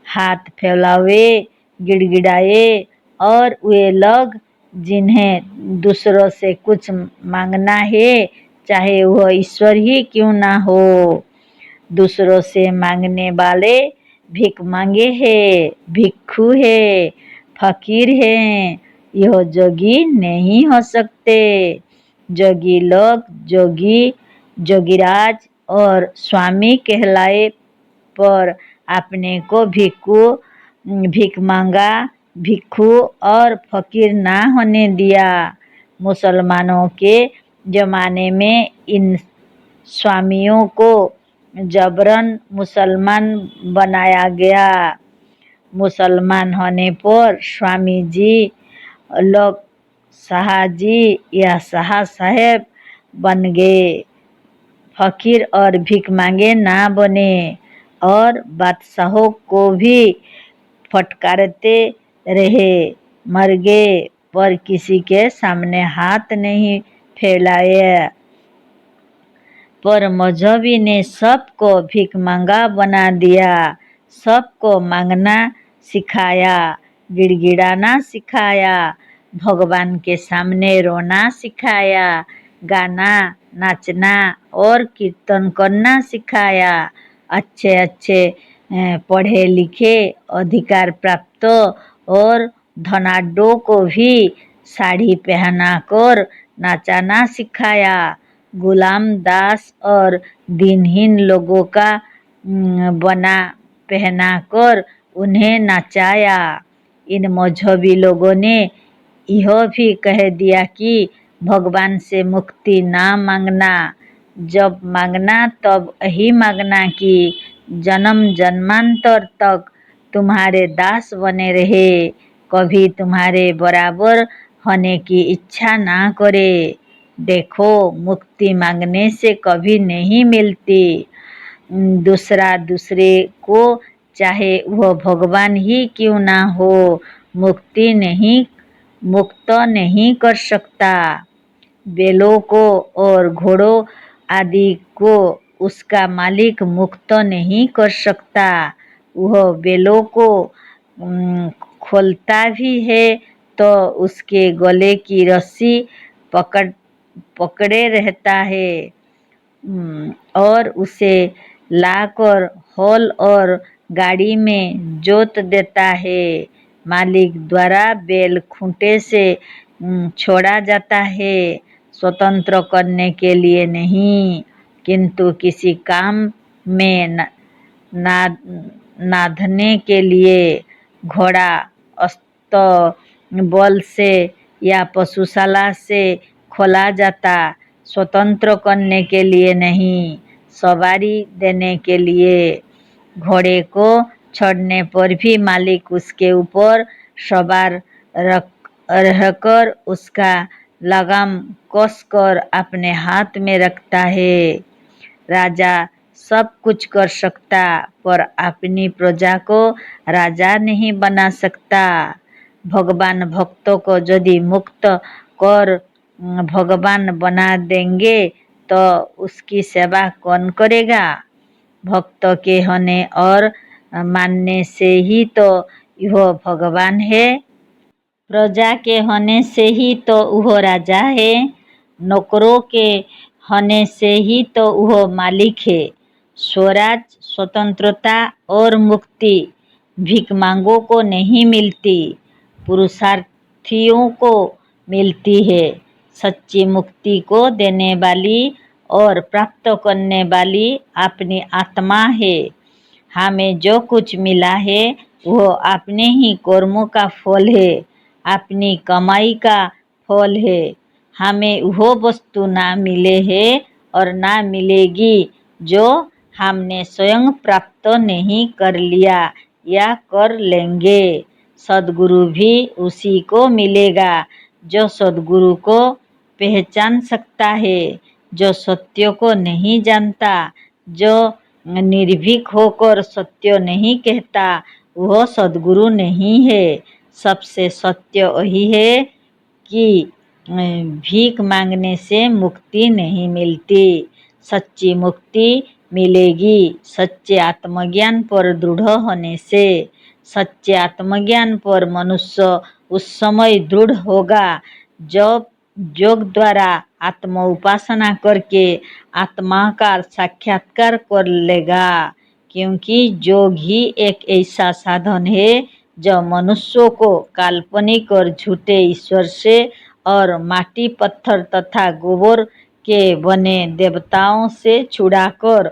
हाथ फैलावे, गिड़गिड़ाए, और वे लोग जिन्हें दूसरों से कुछ मांगना है, चाहे वह ईश्वर ही क्यों ना हो, दूसरों से मांगने वाले भीख मांगे हैं, भिक्षु है, फकीर हैं, यह जोगी नहीं हो सकते। जोगी लोग जोगी, जोगीराज और स्वामी कहलाए, पर अपने को भीख मांगा, भिक्षु और फकीर ना होने दिया। मुसलमानों के ज़माने में इन स्वामियों को जबरन मुसलमान बनाया गया। मुसलमान होने पर स्वामी जी लोग शाहजी या शाह साहेब बन गए, फकीर और भीख मांगे ना बने, और बादशाहों को भी फटकारते रहे, मर गए, पर किसी के सामने हाथ नहीं फैलाए। पर मजहबी ने सबको भीख मांगा बना दिया, सबको मांगना सिखाया, गिड़गिड़ाना सिखाया, भगवान के सामने रोना सिखाया, गाना, नाचना और कीर्तन करना सिखाया। अच्छे अच्छे पढ़े लिखे, अधिकार प्राप्त और धनाढ्यों को भी साड़ी पहनाकर नाचाना सिखाया। गुलाम, दास और दिनहीन लोगों का बना पहनाकर उन्हें नचाया। इन मजहबी लोगों ने यह भी कह दिया कि भगवान से मुक्ति ना मांगना, जब मांगना तब यही मांगना कि जन्म जन्मांतर तक तुम्हारे दास बने रहे, कभी तुम्हारे बराबर होने की इच्छा ना करे। देखो, मुक्ति मांगने से कभी नहीं मिलती। दूसरा दूसरे को, चाहे वह भगवान ही क्यों ना हो, मुक्त नहीं कर सकता। बैलों को और घोड़ों आदि को उसका मालिक मुक्त नहीं कर सकता। वह बैलों को खोलता भी है तो उसके गले की रस्सी पकड़े रहता है, और उसे लाकर हल और गाड़ी में जोत देता है। मालिक द्वारा बैल खूंटे से छोड़ा जाता है, स्वतंत्र करने के लिए नहीं, किंतु किसी काम में नाधने के लिए। घोड़ा अस्तबल से या पशुशाला से खोला जाता, स्वतंत्र करने के लिए नहीं। सवारी देने के लिए। घोड़े को छोड़ने पर भी मालिक उसके ऊपर सवार रहकर उसका लगाम कसकर अपने हाथ में रखता है। राजा सब कुछ कर सकता पर अपनी प्रजा को राजा नहीं बना सकता। भगवान भक्तों को यदि मुक्त कर भगवान बना देंगे तो उसकी सेवा कौन करेगा। भक्त के होने और मानने से ही तो वह भगवान है। प्रजा के होने से ही तो वह राजा है। नौकरों के होने से ही तो वह मालिक है। स्वराज, स्वतंत्रता और मुक्ति भीख मांगों को नहीं मिलती, पुरुषार्थियों को मिलती है। सच्ची मुक्ति को देने वाली और प्राप्त करने वाली अपनी आत्मा है। हमें जो कुछ मिला है वह अपने ही कर्मों का फल है, अपनी कमाई का फल है। हमें वह वस्तु ना मिले है और ना मिलेगी जो हमने स्वयं प्राप्त नहीं कर लिया या कर लेंगे। सद्गुरु भी उसी को मिलेगा जो सद्गुरु को पहचान सकता है, जो सत्य को नहीं जानता, जो निर्भीक होकर सत्य नहीं कहता, वह सद्गुरु नहीं है। सबसे सत्य वही है कि भीख मांगने से मुक्ति नहीं मिलती। सच्ची मुक्ति मिलेगी सच्चे आत्मज्ञान पर दृढ़ होने से। सच्चे आत्मज्ञान पर मनुष्य उस समय दृढ़ होगा जब योग द्वारा आत्म उपासना करके आत्मा का साक्षात्कार कर लेगा। क्योंकि योग ही एक ऐसा साधन है जो मनुष्यों को काल्पनिक और झूठे ईश्वर से और माटी, पत्थर तथा गोबर के बने देवताओं से छुड़ाकर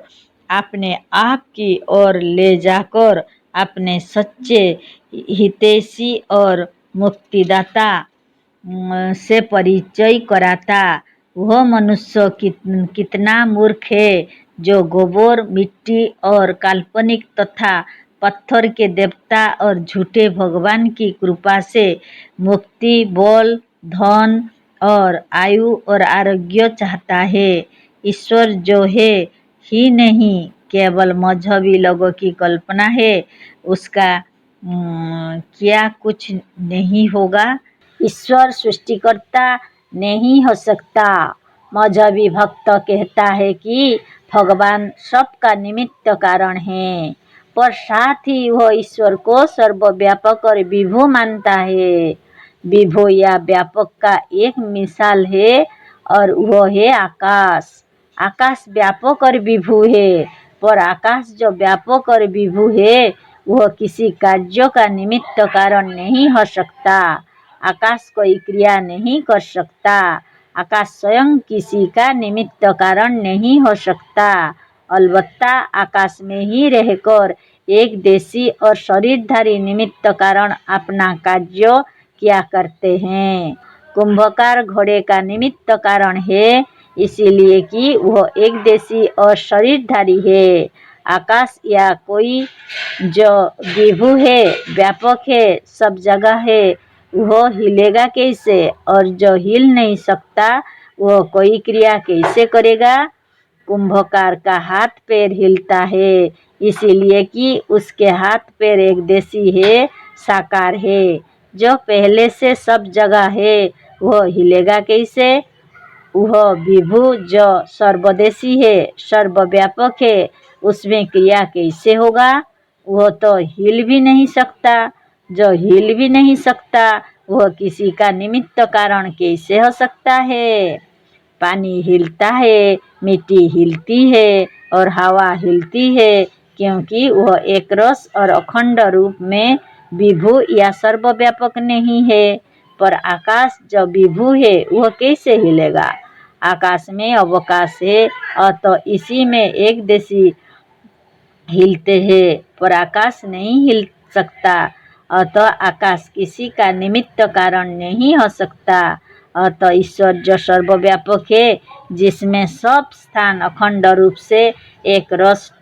अपने आप की ओर ले जाकर अपने सच्चे हितैषी और मुक्तिदाता से परिचय कराता। वह मनुष्य कितना मूर्ख है जो गोबर, मिट्टी और काल्पनिक तथा पत्थर के देवता और झूठे भगवान की कृपा से मुक्ति, बल, धन और आयु और आरोग्य चाहता है। ईश्वर जो है ही नहीं, केवल मजहबी लोगों की कल्पना है। उसका क्या कुछ नहीं होगा। ईश्वर सृष्टिकर्ता नहीं हो सकता। मजहबी भक्त कहता है कि भगवान सबका निमित्त कारण है, पर साथ ही वह ईश्वर को सर्वव्यापक और विभु मानता है। विभु या व्यापक का एक मिसाल है और वह है आकाश। आकाश व्यापक और विभु है, पर आकाश जो व्यापक और विभु है वह किसी कार्य का निमित्त कारण नहीं हो सकता। आकाश कोई क्रिया नहीं कर सकता। आकाश स्वयं किसी का निमित्त कारण नहीं हो सकता। अलबत्ता आकाश में ही रहकर एक देशी और शरीरधारी निमित्त कारण अपना कार्य किया करते हैं। कुंभकार घोड़े का निमित्त कारण है, इसीलिए कि वह एक देशी और शरीरधारी है। आकाश या कोई जो विभु है, व्यापक है, सब जगह है, वह हिलेगा कैसे, और जो हिल नहीं सकता वह कोई क्रिया कैसे करेगा। कुंभकार का हाथ पैर हिलता है, इसीलिए कि उसके हाथ पैर एक देशी है, साकार है। जो पहले से सब जगह है वह हिलेगा कैसे। वह विभु जो सर्वदेशी है, सर्वव्यापक है, उसमें क्रिया कैसे होगा। वह तो हिल भी नहीं सकता। जो हिल भी नहीं सकता वह किसी का निमित्त कारण कैसे हो सकता है। पानी हिलता है, मिट्टी हिलती है और हवा हिलती है, क्योंकि वह एक रस और अखंड रूप में विभु या सर्वव्यापक नहीं है। पर आकाश जो विभु है वह कैसे हिलेगा। आकाश में अवकाश है, अतः इसी में एक देशी हिलते हैं, पर आकाश नहीं हिल सकता। अतः आकाश किसी का निमित्त कारण नहीं हो सकता। अतः ईश्वर जो सर्वव्यापक है, जिसमें सब स्थान अखंड रूप से एक रस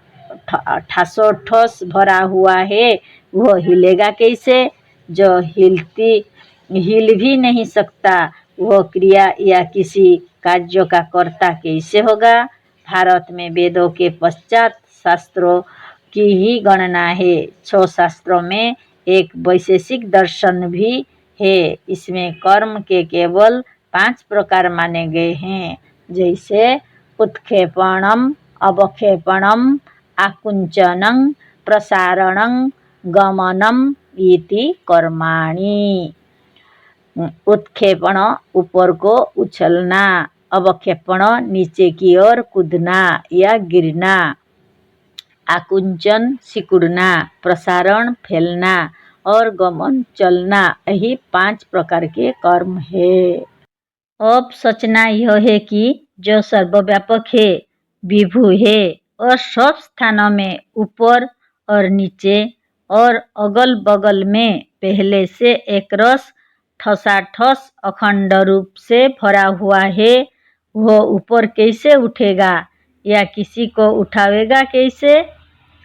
ठासोठोस भरा हुआ है, वो हिलेगा कैसे? जो हिल भी नहीं सकता, वह क्रिया या किसी कार्यों का कर्ता कैसे होगा? भारत में वेदों के पश्चात शास्त्रों की ही गणना है। 6 शास्त्रों में एक वैशेषिक दर्शन भी है। इसमें कर्म के केवल 5 प्रकार माने गए हैं, जैसे उत्क्षेपणम, अवक्षेपणम, आकुंचनम, प्रसारणम, गमनम इति कर्माणि। उत्क्षेपण ऊपर को उछलना, अवक्षेपण नीचे की ओर कूदना या गिरना, आकुंचन सिकुड़ना, प्रसारण फैलना और गमन चलना, यही 5 प्रकार के कर्म है। अब सोचना यह है कि जो सर्वव्यापक है, विभु है और सब स्थानों में ऊपर और नीचे और अगल बगल में पहले से एक रस ठसाठस अखंड रूप से भरा हुआ है, वह ऊपर कैसे उठेगा या किसी को उठावेगा कैसे?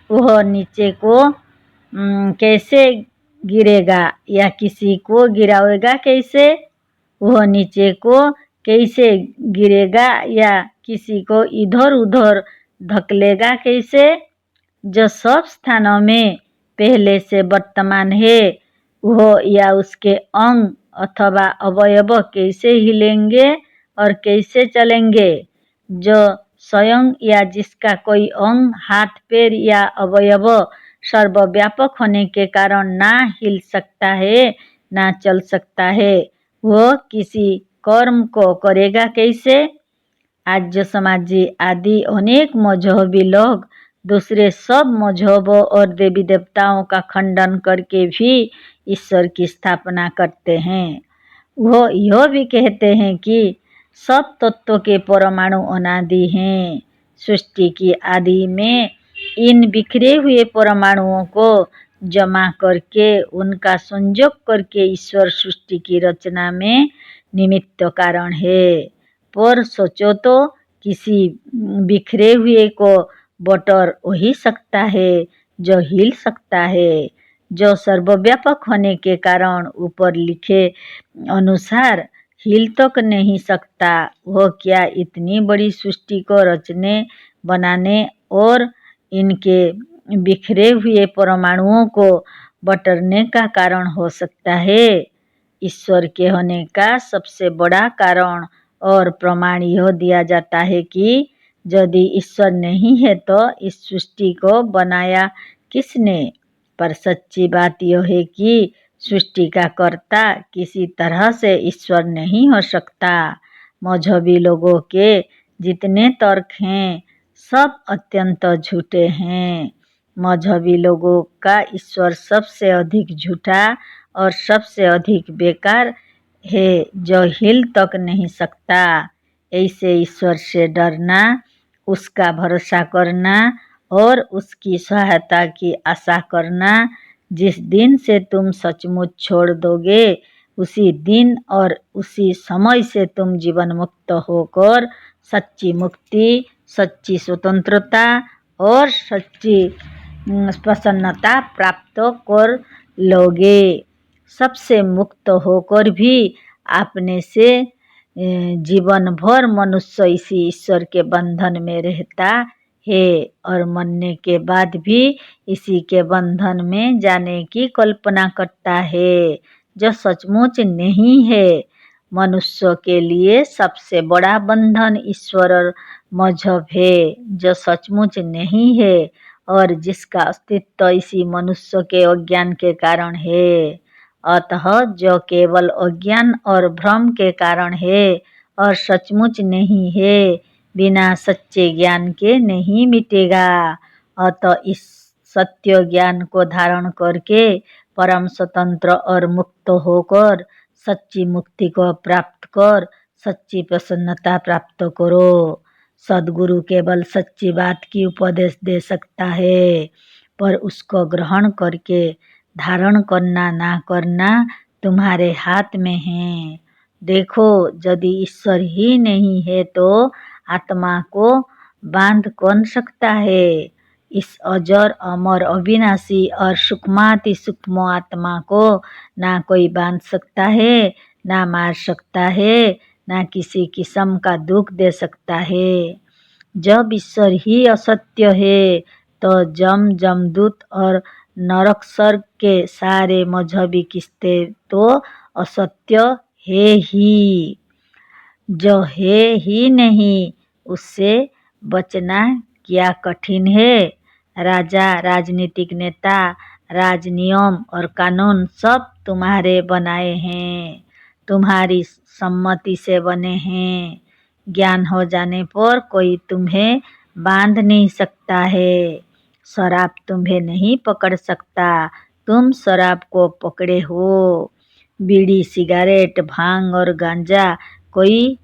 वह नीचे को कैसे गिरेगा या किसी को गिरावेगा कैसे? वह नीचे को कैसे गिरेगा या किसी को इधर उधर धकेलेगा कैसे? जो सब स्थानों में पहले से वर्तमान है, वह या उसके अंग अथवा अवयव कैसे हिलेंगे और कैसे चलेंगे? जो स्वयं या जिसका कोई अंग, हाथ पैर या अवयव सर्वव्यापक होने के कारण ना हिल सकता है ना चल सकता है, वह किसी कर्म को करेगा कैसे? आज जो समाजी आदि अनेक मजहबी लोग दूसरे सब मजहबों और देवी देवताओं का खंडन करके भी ईश्वर की स्थापना करते हैं। वो यह भी कहते हैं कि सब तत्वों के परमाणु अनादि हैं। सृष्टि की आदि में इन बिखरे हुए परमाणुओं को जमा करके उनका संयोग करके ईश्वर सृष्टि की रचना में निमित्त कारण है। पर सोचो तो किसी बिखरे हुए को बटोर वही सकता है जो हिल सकता है, जो सर्वव्यापक होने के कारण ऊपर लिखे अनुसार हिल तक नहीं सकता। वह क्या इतनी बड़ी सृष्टि को रचने बनाने और इनके बिखरे हुए परमाणुओं को बटरने का कारण हो सकता है? ईश्वर के होने का सबसे बड़ा कारण और प्रमाण यह दिया जाता है कि यदि ईश्वर नहीं है तो इस सृष्टि को बनाया किसने? पर सच्ची बात यह है कि सृष्टि का कर्ता किसी तरह से ईश्वर नहीं हो सकता। मजहबी लोगों के जितने तर्क हैं, सब अत्यंत झूठे हैं। मजहबी लोगों का ईश्वर सबसे अधिक झूठा और सबसे अधिक बेकार है, जो हिल तक नहीं सकता। ऐसे ईश्वर से डरना, उसका भरोसा करना और उसकी सहायता की आशा करना, जिस दिन से तुम सचमुच छोड़ दोगे, उसी दिन और उसी समय से तुम जीवन मुक्त होकर सच्ची मुक्ति, सच्ची स्वतंत्रता और सच्ची प्रसन्नता प्राप्त कर लोगे। सबसे मुक्त होकर भी आपने से जीवन भर मनुष्य इसी ईश्वर के बंधन में रहता है और मरने के बाद भी इसी के बंधन में जाने की कल्पना करता है, जो सचमुच नहीं है। मनुष्य के लिए सबसे बड़ा बंधन ईश्वर और मजहब है, जो सचमुच नहीं है और जिसका अस्तित्व इसी मनुष्य के अज्ञान के कारण है। अतः जो केवल अज्ञान और भ्रम के कारण है और सचमुच नहीं है, बिना सच्चे ज्ञान के नहीं मिटेगा। अतः इस सत्य ज्ञान को धारण करके परम स्वतंत्र और मुक्त होकर सच्ची मुक्ति को प्राप्त कर सच्ची प्रसन्नता प्राप्त करो। सद्गुरु केवल सच्ची बात की उपदेश दे सकता है, पर उसको ग्रहण करके धारण करना ना करना तुम्हारे हाथ में है। देखो, यदि ईश्वर ही नहीं है तो आत्मा को बांध कौन सकता है। इस अजर अमर अविनाशी और सूक्ष्माति सूक्ष्म आत्मा को ना कोई बांध सकता है, ना मार सकता है, ना किसी किस्म का दुख दे सकता है। जब ईश्वर ही असत्य है तो जमदूत और नरक स्वर्ग के सारे मजहबी किस्से तो असत्य है ही। जो है ही नहीं उससे बचना क्या कठिन है। राजा, राजनीतिक नेता, राजनियम और कानून सब तुम्हारे बनाए हैं, तुम्हारी सम्मति से बने हैं। ज्ञान हो जाने पर कोई तुम्हें बांध नहीं सकता है। शराब तुम्हें नहीं पकड़ सकता, तुम शराब को पकड़े हो। बीड़ी, सिगरेट, भांग और गांजा, कोई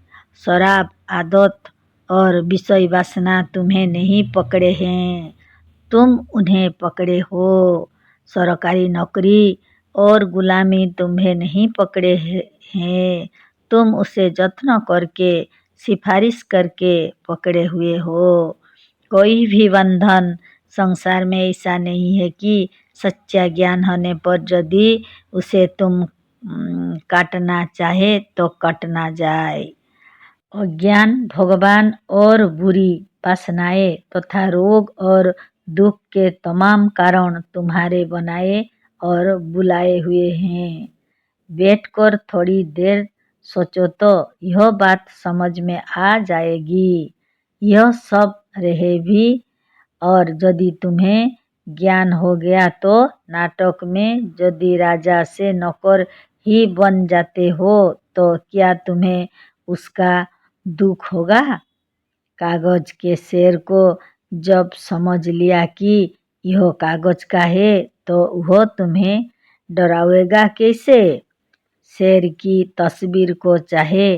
शराब, आदत और विषय वासना तुम्हें नहीं पकड़े हैं, तुम उन्हें पकड़े हो। सरकारी नौकरी और गुलामी तुम्हें नहीं पकड़े हैं, तुम उसे जत्न करके, सिफारिश करके पकड़े हुए हो। कोई भी बंधन संसार में ऐसा नहीं है कि सच्चा ज्ञान होने पर यदि उसे तुम काटना चाहे तो कट ना जाए। अज्ञान, भगवान और बुरी वासनाएं तथा रोग और दुख के तमाम कारण तुम्हारे बनाए और बुलाए हुए हैं। बैठकर थोड़ी देर सोचो तो यह बात समझ में आ जाएगी। यह सब रहे भी और यदि तुम्हें ज्ञान हो गया तो नाटक में यदि राजा से नौकर ही बन जाते हो तो क्या तुम्हें उसका दुख होगा। कागज के शेर को जब समझ लिया कि यह कागज का है तो वह तुम्हें डरावेगा कैसे। शेर की तस्वीर को चाहे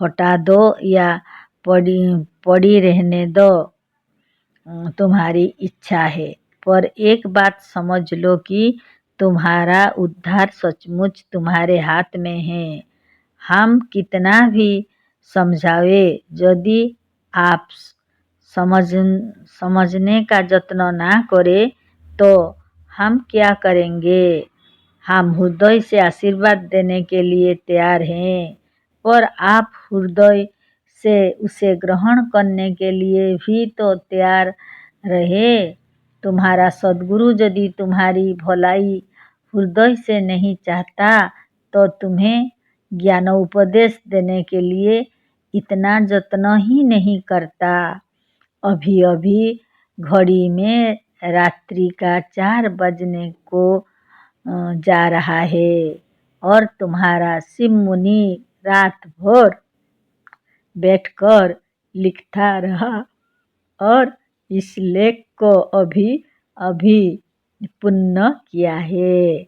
हटा दो या पड़ी रहने दो, तुम्हारी इच्छा है, पर एक बात समझ लो कि तुम्हारा उद्धार सचमुच तुम्हारे हाथ में है। हम कितना भी समझावे, यदि आप समझने का यत्न ना करें तो हम क्या करेंगे। हम हृदय से आशीर्वाद देने के लिए तैयार हैं, पर आप हृदय से उसे ग्रहण करने के लिए भी तो तैयार रहे। तुम्हारा सद्गुरु यदि तुम्हारी भलाई हृदय से नहीं चाहता तो तुम्हें ज्ञानोपदेश देने के लिए इतना यत्न ही नहीं करता। अभी अभी घड़ी में रात्रि का 4 बजने को जा रहा है और तुम्हारा शिव मुनि रात भर बैठकर लिखता रहा और इस लेख को अभी अभी पूर्ण किया है।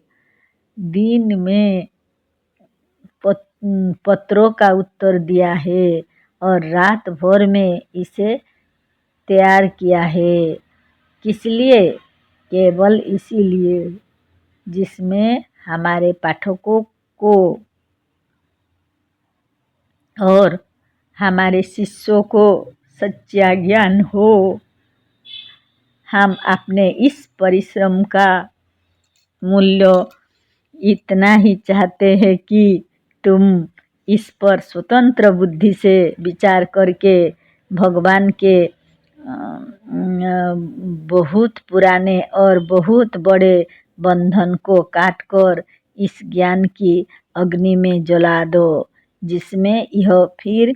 दिन में पत्रों का उत्तर दिया है और रात भर में इसे तैयार किया है। किस लिए? केवल इसीलिए जिसमें हमारे पाठकों को और हमारे शिष्यों को सच्चा ज्ञान हो। हम अपने इस परिश्रम का मूल्य इतना ही चाहते हैं कि तुम इस पर स्वतंत्र बुद्धि से विचार करके भगवान के बहुत पुराने और बहुत बड़े बंधन को काटकर इस ज्ञान की अग्नि में जला दो, जिसमें यह फिर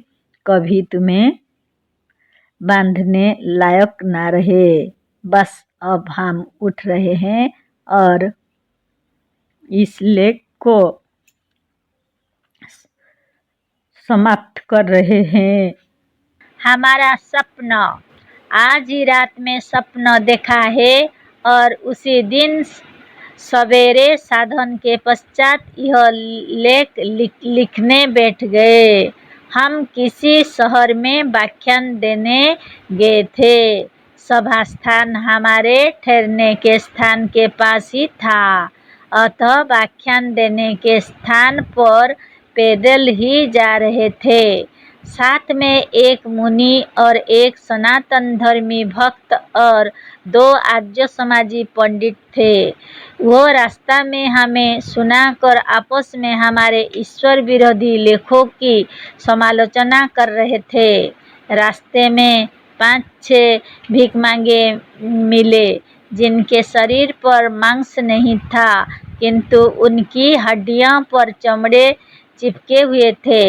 कभी तुम्हें बांधने लायक ना रहे। बस अब हम उठ रहे हैं और इस लेख को समाप्त कर रहे हैं। हमारा सपना, आज ही रात में सपना देखा है और उसी दिन सवेरे साधन के पश्चात यह लेख लिखने बैठ गए। हम किसी शहर में व्याख्यान देने गए थे। सभा स्थान हमारे ठहरने के स्थान के पास ही था, अतः व्याख्यान देने के स्थान पर पैदल ही जा रहे थे। साथ में एक मुनि और एक सनातन धर्मी भक्त और 2 आर्य समाजी पंडित थे। वो रास्ता में हमें सुनाकर आपस में हमारे ईश्वर विरोधी लेखों की समालोचना कर रहे थे। रास्ते में 5-6 भिखमंगे मिले जिनके शरीर पर मांस नहीं था, किंतु उनकी हड्डियों पर चमड़े चिपके हुए थे।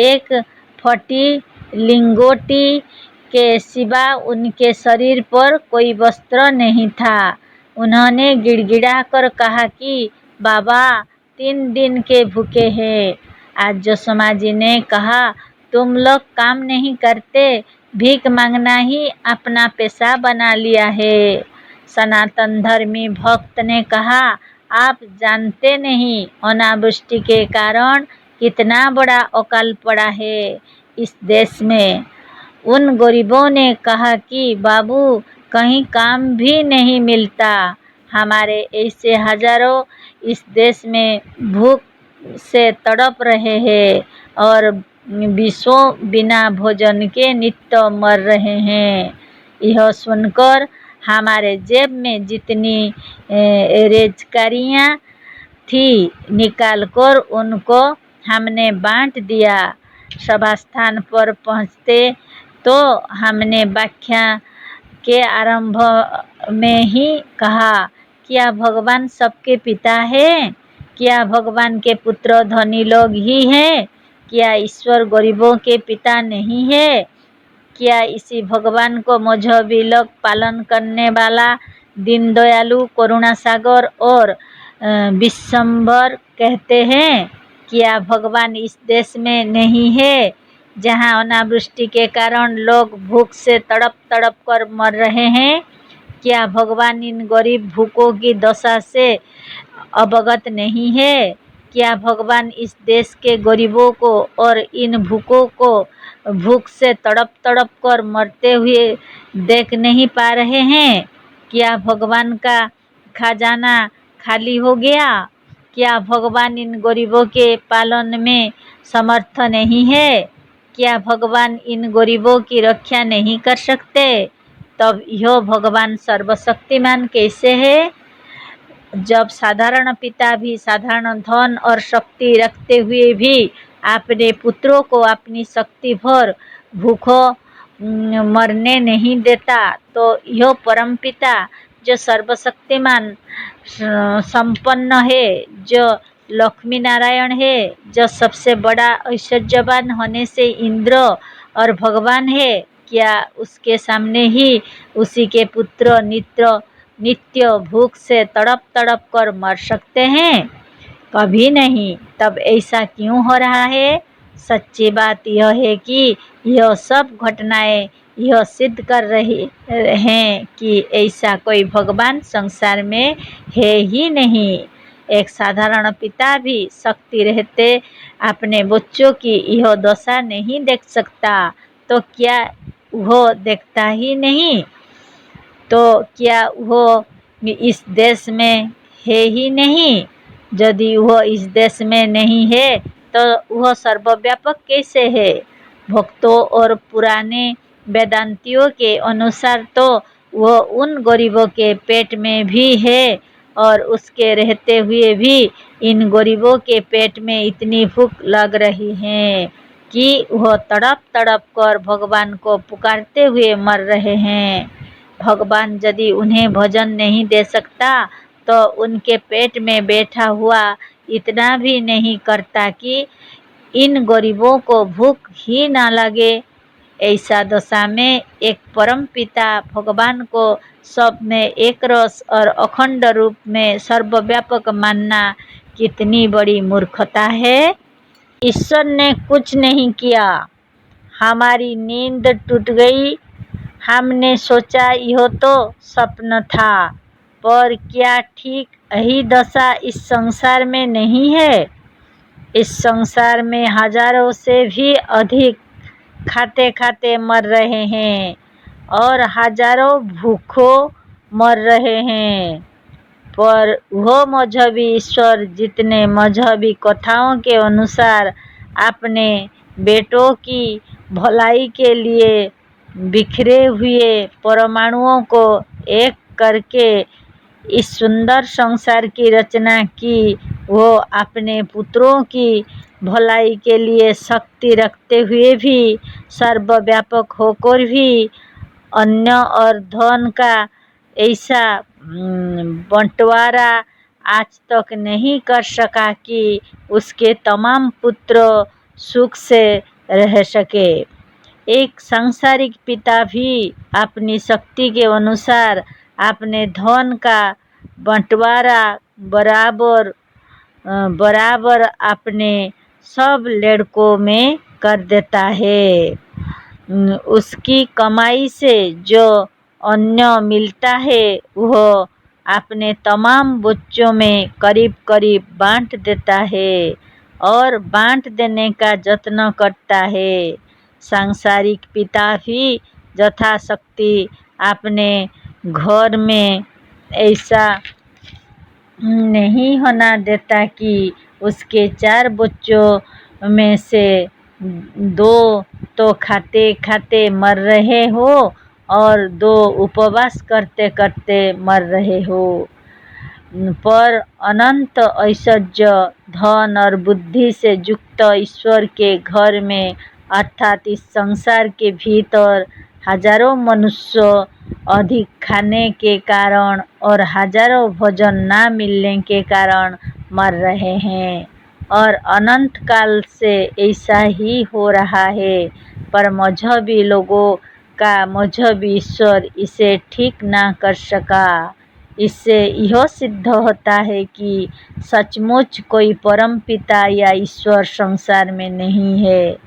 एक फटी लिंगोटी के सिवा उनके शरीर पर कोई वस्त्र नहीं था। उन्होंने गिड़गिड़ाकर कहा कि बाबा 3 दिन के भूखे हैं। आर्य समाजी ने कहा, तुम लोग काम नहीं करते, भीख मांगना ही अपना पेशा बना लिया है। सनातन धर्मी भक्त ने कहा, आप जानते नहीं अनावृष्टि के कारण कितना बड़ा अकाल पड़ा है इस देश में। उन गरीबों ने कहा कि बाबू कहीं काम भी नहीं मिलता। हमारे ऐसे हजारों इस देश में भूख से तड़प रहे हैं और बीसों बिना भोजन के नित्य मर रहे हैं। यह सुनकर हमारे जेब में जितनी रेजकारियाँ थी निकालकर उनको हमने बांट दिया। सभा स्थान पर पहुँचते तो हमने व्याख्या के आरंभ में ही कहा, क्या भगवान सबके पिता है? क्या भगवान के पुत्र धनी लोग ही हैं? क्या ईश्वर गरीबों के पिता नहीं है? क्या इसी भगवान को मजहबी लोग पालन करने वाला दीनदयालु, करुणासागर और विश्वम्भर कहते हैं? क्या भगवान इस देश में नहीं है जहाँ अनावृष्टि के कारण लोग भूख से तड़प तड़प कर मर रहे हैं? क्या भगवान इन गरीब भूखों की दशा से अवगत नहीं है? क्या भगवान इस देश के गरीबों को और इन भूखों को भूख से तड़प तड़प कर मरते हुए देख नहीं पा रहे हैं? क्या भगवान का खजाना खाली हो गया? क्या भगवान इन गरीबों के पालन में समर्थ नहीं है? क्या भगवान इन गरीबों की रक्षा नहीं कर सकते? तब यह भगवान सर्वशक्तिमान कैसे है? जब साधारण पिता भी साधारण धन और शक्ति रखते हुए भी अपने पुत्रों को अपनी शक्ति भर भूखों मरने नहीं देता, तो यह परम पिता जो सर्वशक्तिमान संपन्न है, जो लक्ष्मी नारायण है, जो सबसे बड़ा ऐश्वर्यवान होने से इंद्र और भगवान है, क्या उसके सामने ही उसी के पुत्र नित्य भूख से तड़प तड़प कर मर सकते हैं? कभी नहीं। तब ऐसा क्यों हो रहा है? सच्ची बात यह है कि यह सब घटनाएं यह सिद्ध कर रही हैं कि ऐसा कोई भगवान संसार में है ही नहीं। एक साधारण पिता भी शक्ति रहते अपने बच्चों की यह दशा नहीं देख सकता, तो क्या वह देखता ही नहीं? तो क्या वह इस देश में है ही नहीं? यदि वह इस देश में नहीं है तो वह सर्वव्यापक कैसे है? भक्तों और पुराने वेदांतियों के अनुसार तो वह उन गरीबों के पेट में भी है और उसके रहते हुए भी इन गरीबों के पेट में इतनी भूख लग रही है कि वह तड़प तड़प कर भगवान को पुकारते हुए मर रहे हैं। भगवान यदि उन्हें भोजन नहीं दे सकता तो उनके पेट में बैठा हुआ इतना भी नहीं करता कि इन गरीबों को भूख ही ना लगे। ऐसा दशा में एक परम पिता भगवान को सब में एक रस और अखंड रूप में सर्वव्यापक मानना कितनी बड़ी मूर्खता है। ईश्वर ने कुछ नहीं किया, हमारी नींद टूट गई। हमने सोचा यह तो स्वप्न था, पर क्या ठीक यही दशा इस संसार में नहीं है? इस संसार में हजारों से भी अधिक खाते खाते मर रहे हैं और हजारों भूखों मर रहे हैं। पर वह मजहबी ईश्वर जितने मजहबी कथाओं के अनुसार अपने बेटों की भलाई के लिए बिखरे हुए परमाणुओं को एक करके इस सुंदर संसार की रचना की, वो अपने पुत्रों की भलाई के लिए शक्ति रखते हुए भी, सर्वव्यापक होकर भी अन्न और धन का ऐसा बंटवारा आज तक नहीं कर सका कि उसके तमाम पुत्र सुख से रह सके। एक सांसारिक पिता भी अपनी शक्ति के अनुसार अपने धन का बंटवारा बराबर बराबर अपने सब लड़कों में कर देता है। उसकी कमाई से जो अन्न मिलता है वह अपने तमाम बच्चों में करीब करीब बांट देता है और बांट देने का यत्न करता है। सांसारिक पिता भी यथाशक्ति अपने घर में ऐसा नहीं होना देता कि उसके 4 बच्चों में से 2 तो खाते खाते मर रहे हो और 2 उपवास करते करते मर रहे हो। पर अनंत ऐश्वर्य, धन और बुद्धि से युक्त ईश्वर के घर में अर्थात इस संसार के भीतर हजारों मनुष्य अधिक खाने के कारण और हजारों भोजन ना मिलने के कारण मर रहे हैं और अनंत काल से ऐसा ही हो रहा है। पर मजहबी लोगों का मजहबी ईश्वर इसे ठीक ना कर सका। इससे यह सिद्ध होता है कि सचमुच कोई परम पिता या ईश्वर संसार में नहीं है,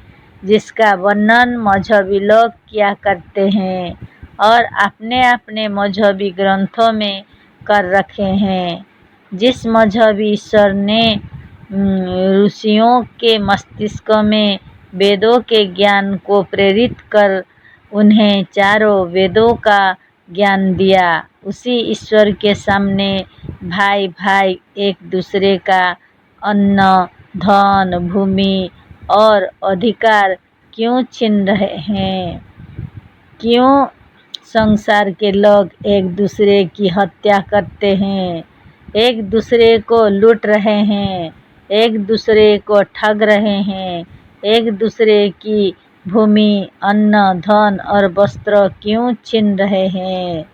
जिसका वर्णन मजहबी लोग किया करते हैं और अपने अपने मजहबी ग्रंथों में कर रखे हैं। जिस मजहबी ईश्वर ने ऋषियों के मस्तिष्क में वेदों के ज्ञान को प्रेरित कर उन्हें चारों वेदों का ज्ञान दिया, उसी ईश्वर के सामने भाई भाई एक दूसरे का अन्न, धन, भूमि और अधिकार क्यों छीन रहे हैं? क्यों संसार के लोग एक दूसरे की हत्या करते हैं, एक दूसरे को लूट रहे हैं, एक दूसरे को ठग रहे हैं, एक दूसरे की भूमि, अन्न, धन और वस्त्र क्यों छीन रहे हैं?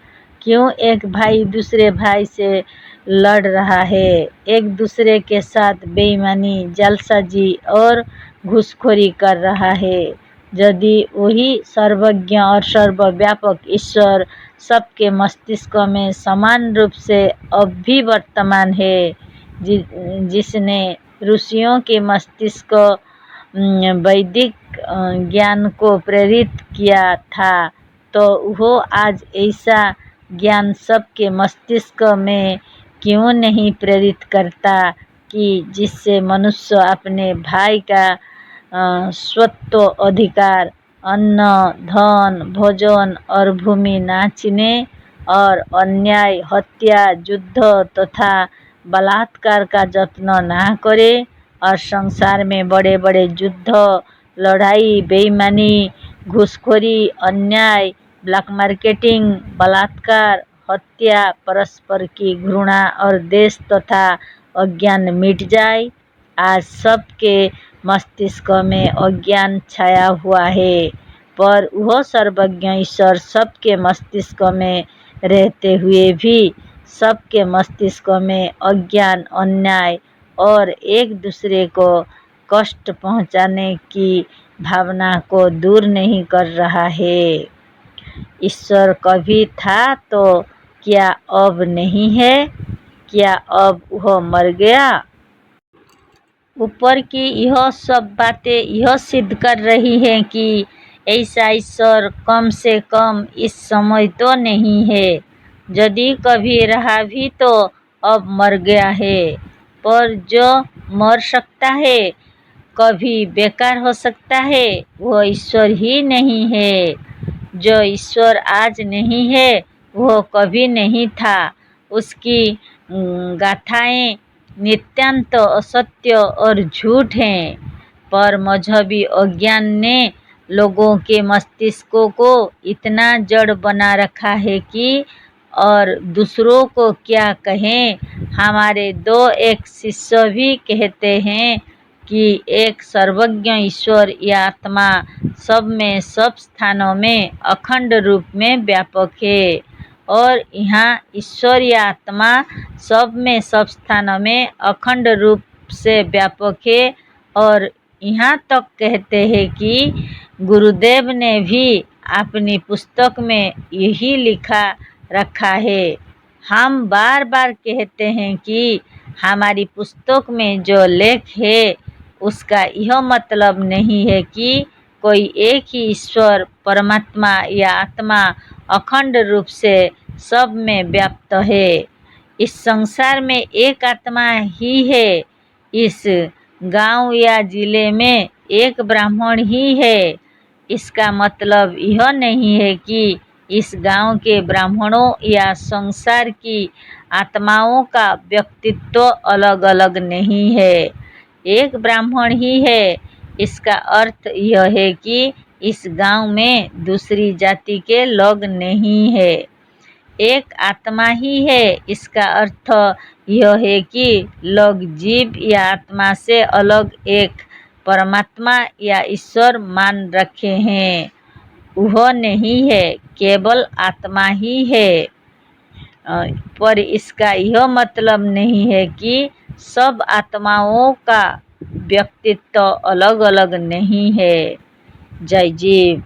क्यों एक भाई दूसरे भाई से लड़ रहा है, एक दूसरे के साथ बेईमानी, जालसाजी और घूसखोरी कर रहा है? यदि वही सर्वज्ञ और सर्वव्यापक ईश्वर सबके मस्तिष्क में समान रूप से अब भी वर्तमान है, जिसने ऋषियों के मस्तिष्क वैदिक ज्ञान को प्रेरित किया था, तो वो आज ऐसा ज्ञान सबके मस्तिष्क में क्यों नहीं प्रेरित करता कि जिससे मनुष्य अपने भाई का स्वत्व अधिकार, अन्न, धन, भोजन और भूमि ना छीने और अन्याय, हत्या, युद्ध तथा बलात्कार का यत्न ना करे और संसार में बड़े बड़े युद्ध, लड़ाई, बेईमानी, घूसखोरी, अन्याय, ब्लैक मार्केटिंग, बलात्कार, हत्या, परस्पर की घृणा और देश तथा अज्ञान मिट जाए। आज सबके मस्तिष्क में अज्ञान छाया हुआ है, पर वह सर्वज्ञ ईश्वर सबके मस्तिष्क में रहते हुए भी सबके मस्तिष्क में अज्ञान, अन्याय और एक दूसरे को कष्ट पहुंचाने की भावना को दूर नहीं कर रहा है। ईश्वर कभी था तो क्या अब नहीं है? क्या अब वह मर गया? ऊपर की यह सब बातें यह सिद्ध कर रही हैं कि ऐसा ईश्वर कम से कम इस समय तो नहीं है। यदि कभी रहा भी तो अब मर गया है। पर जो मर सकता है, कभी बेकार हो सकता है, वह ईश्वर ही नहीं है। जो ईश्वर आज नहीं है वह कभी नहीं था। उसकी गाथाएं नितांत असत्य और झूठ हैं, पर मजहबी अज्ञान ने लोगों के मस्तिष्कों को इतना जड़ बना रखा है कि और दूसरों को क्या कहें। हमारे दो एक शिष्य भी कहते हैं कि एक सर्वज्ञ ईश्वर या आत्मा सब में सब स्थानों में अखंड रूप में व्यापक है, और यहाँ ईश्वर या आत्मा सब में सब स्थानों में अखंड रूप से व्यापक है। और यहाँ तक कहते हैं कि गुरुदेव ने भी अपनी पुस्तक में यही लिखा रखा है। हम बार बार कहते हैं कि हमारी पुस्तक में जो लेख है उसका यह मतलब नहीं है कि कोई एक ही ईश्वर परमात्मा या आत्मा अखंड रूप से सब में व्याप्त है। इस संसार में एक आत्मा ही है। इस गांव या जिले में एक ब्राह्मण ही है। इसका मतलब यह नहीं है कि इस गांव के ब्राह्मणों या संसार की आत्माओं का व्यक्तित्व अलग अलग नहीं है, एक ब्राह्मण ही है। इसका अर्थ यह है कि इस गांव में दूसरी जाति के लोग नहीं है, एक आत्मा ही है। इसका अर्थ यह है कि लोग जीव या आत्मा से अलग एक परमात्मा या ईश्वर मान रखे हैं, वह नहीं है, केवल आत्मा ही है। पर इसका यह मतलब नहीं है कि सब आत्माओं का व्यक्तित्व अलग अलग नहीं है। जय जीव।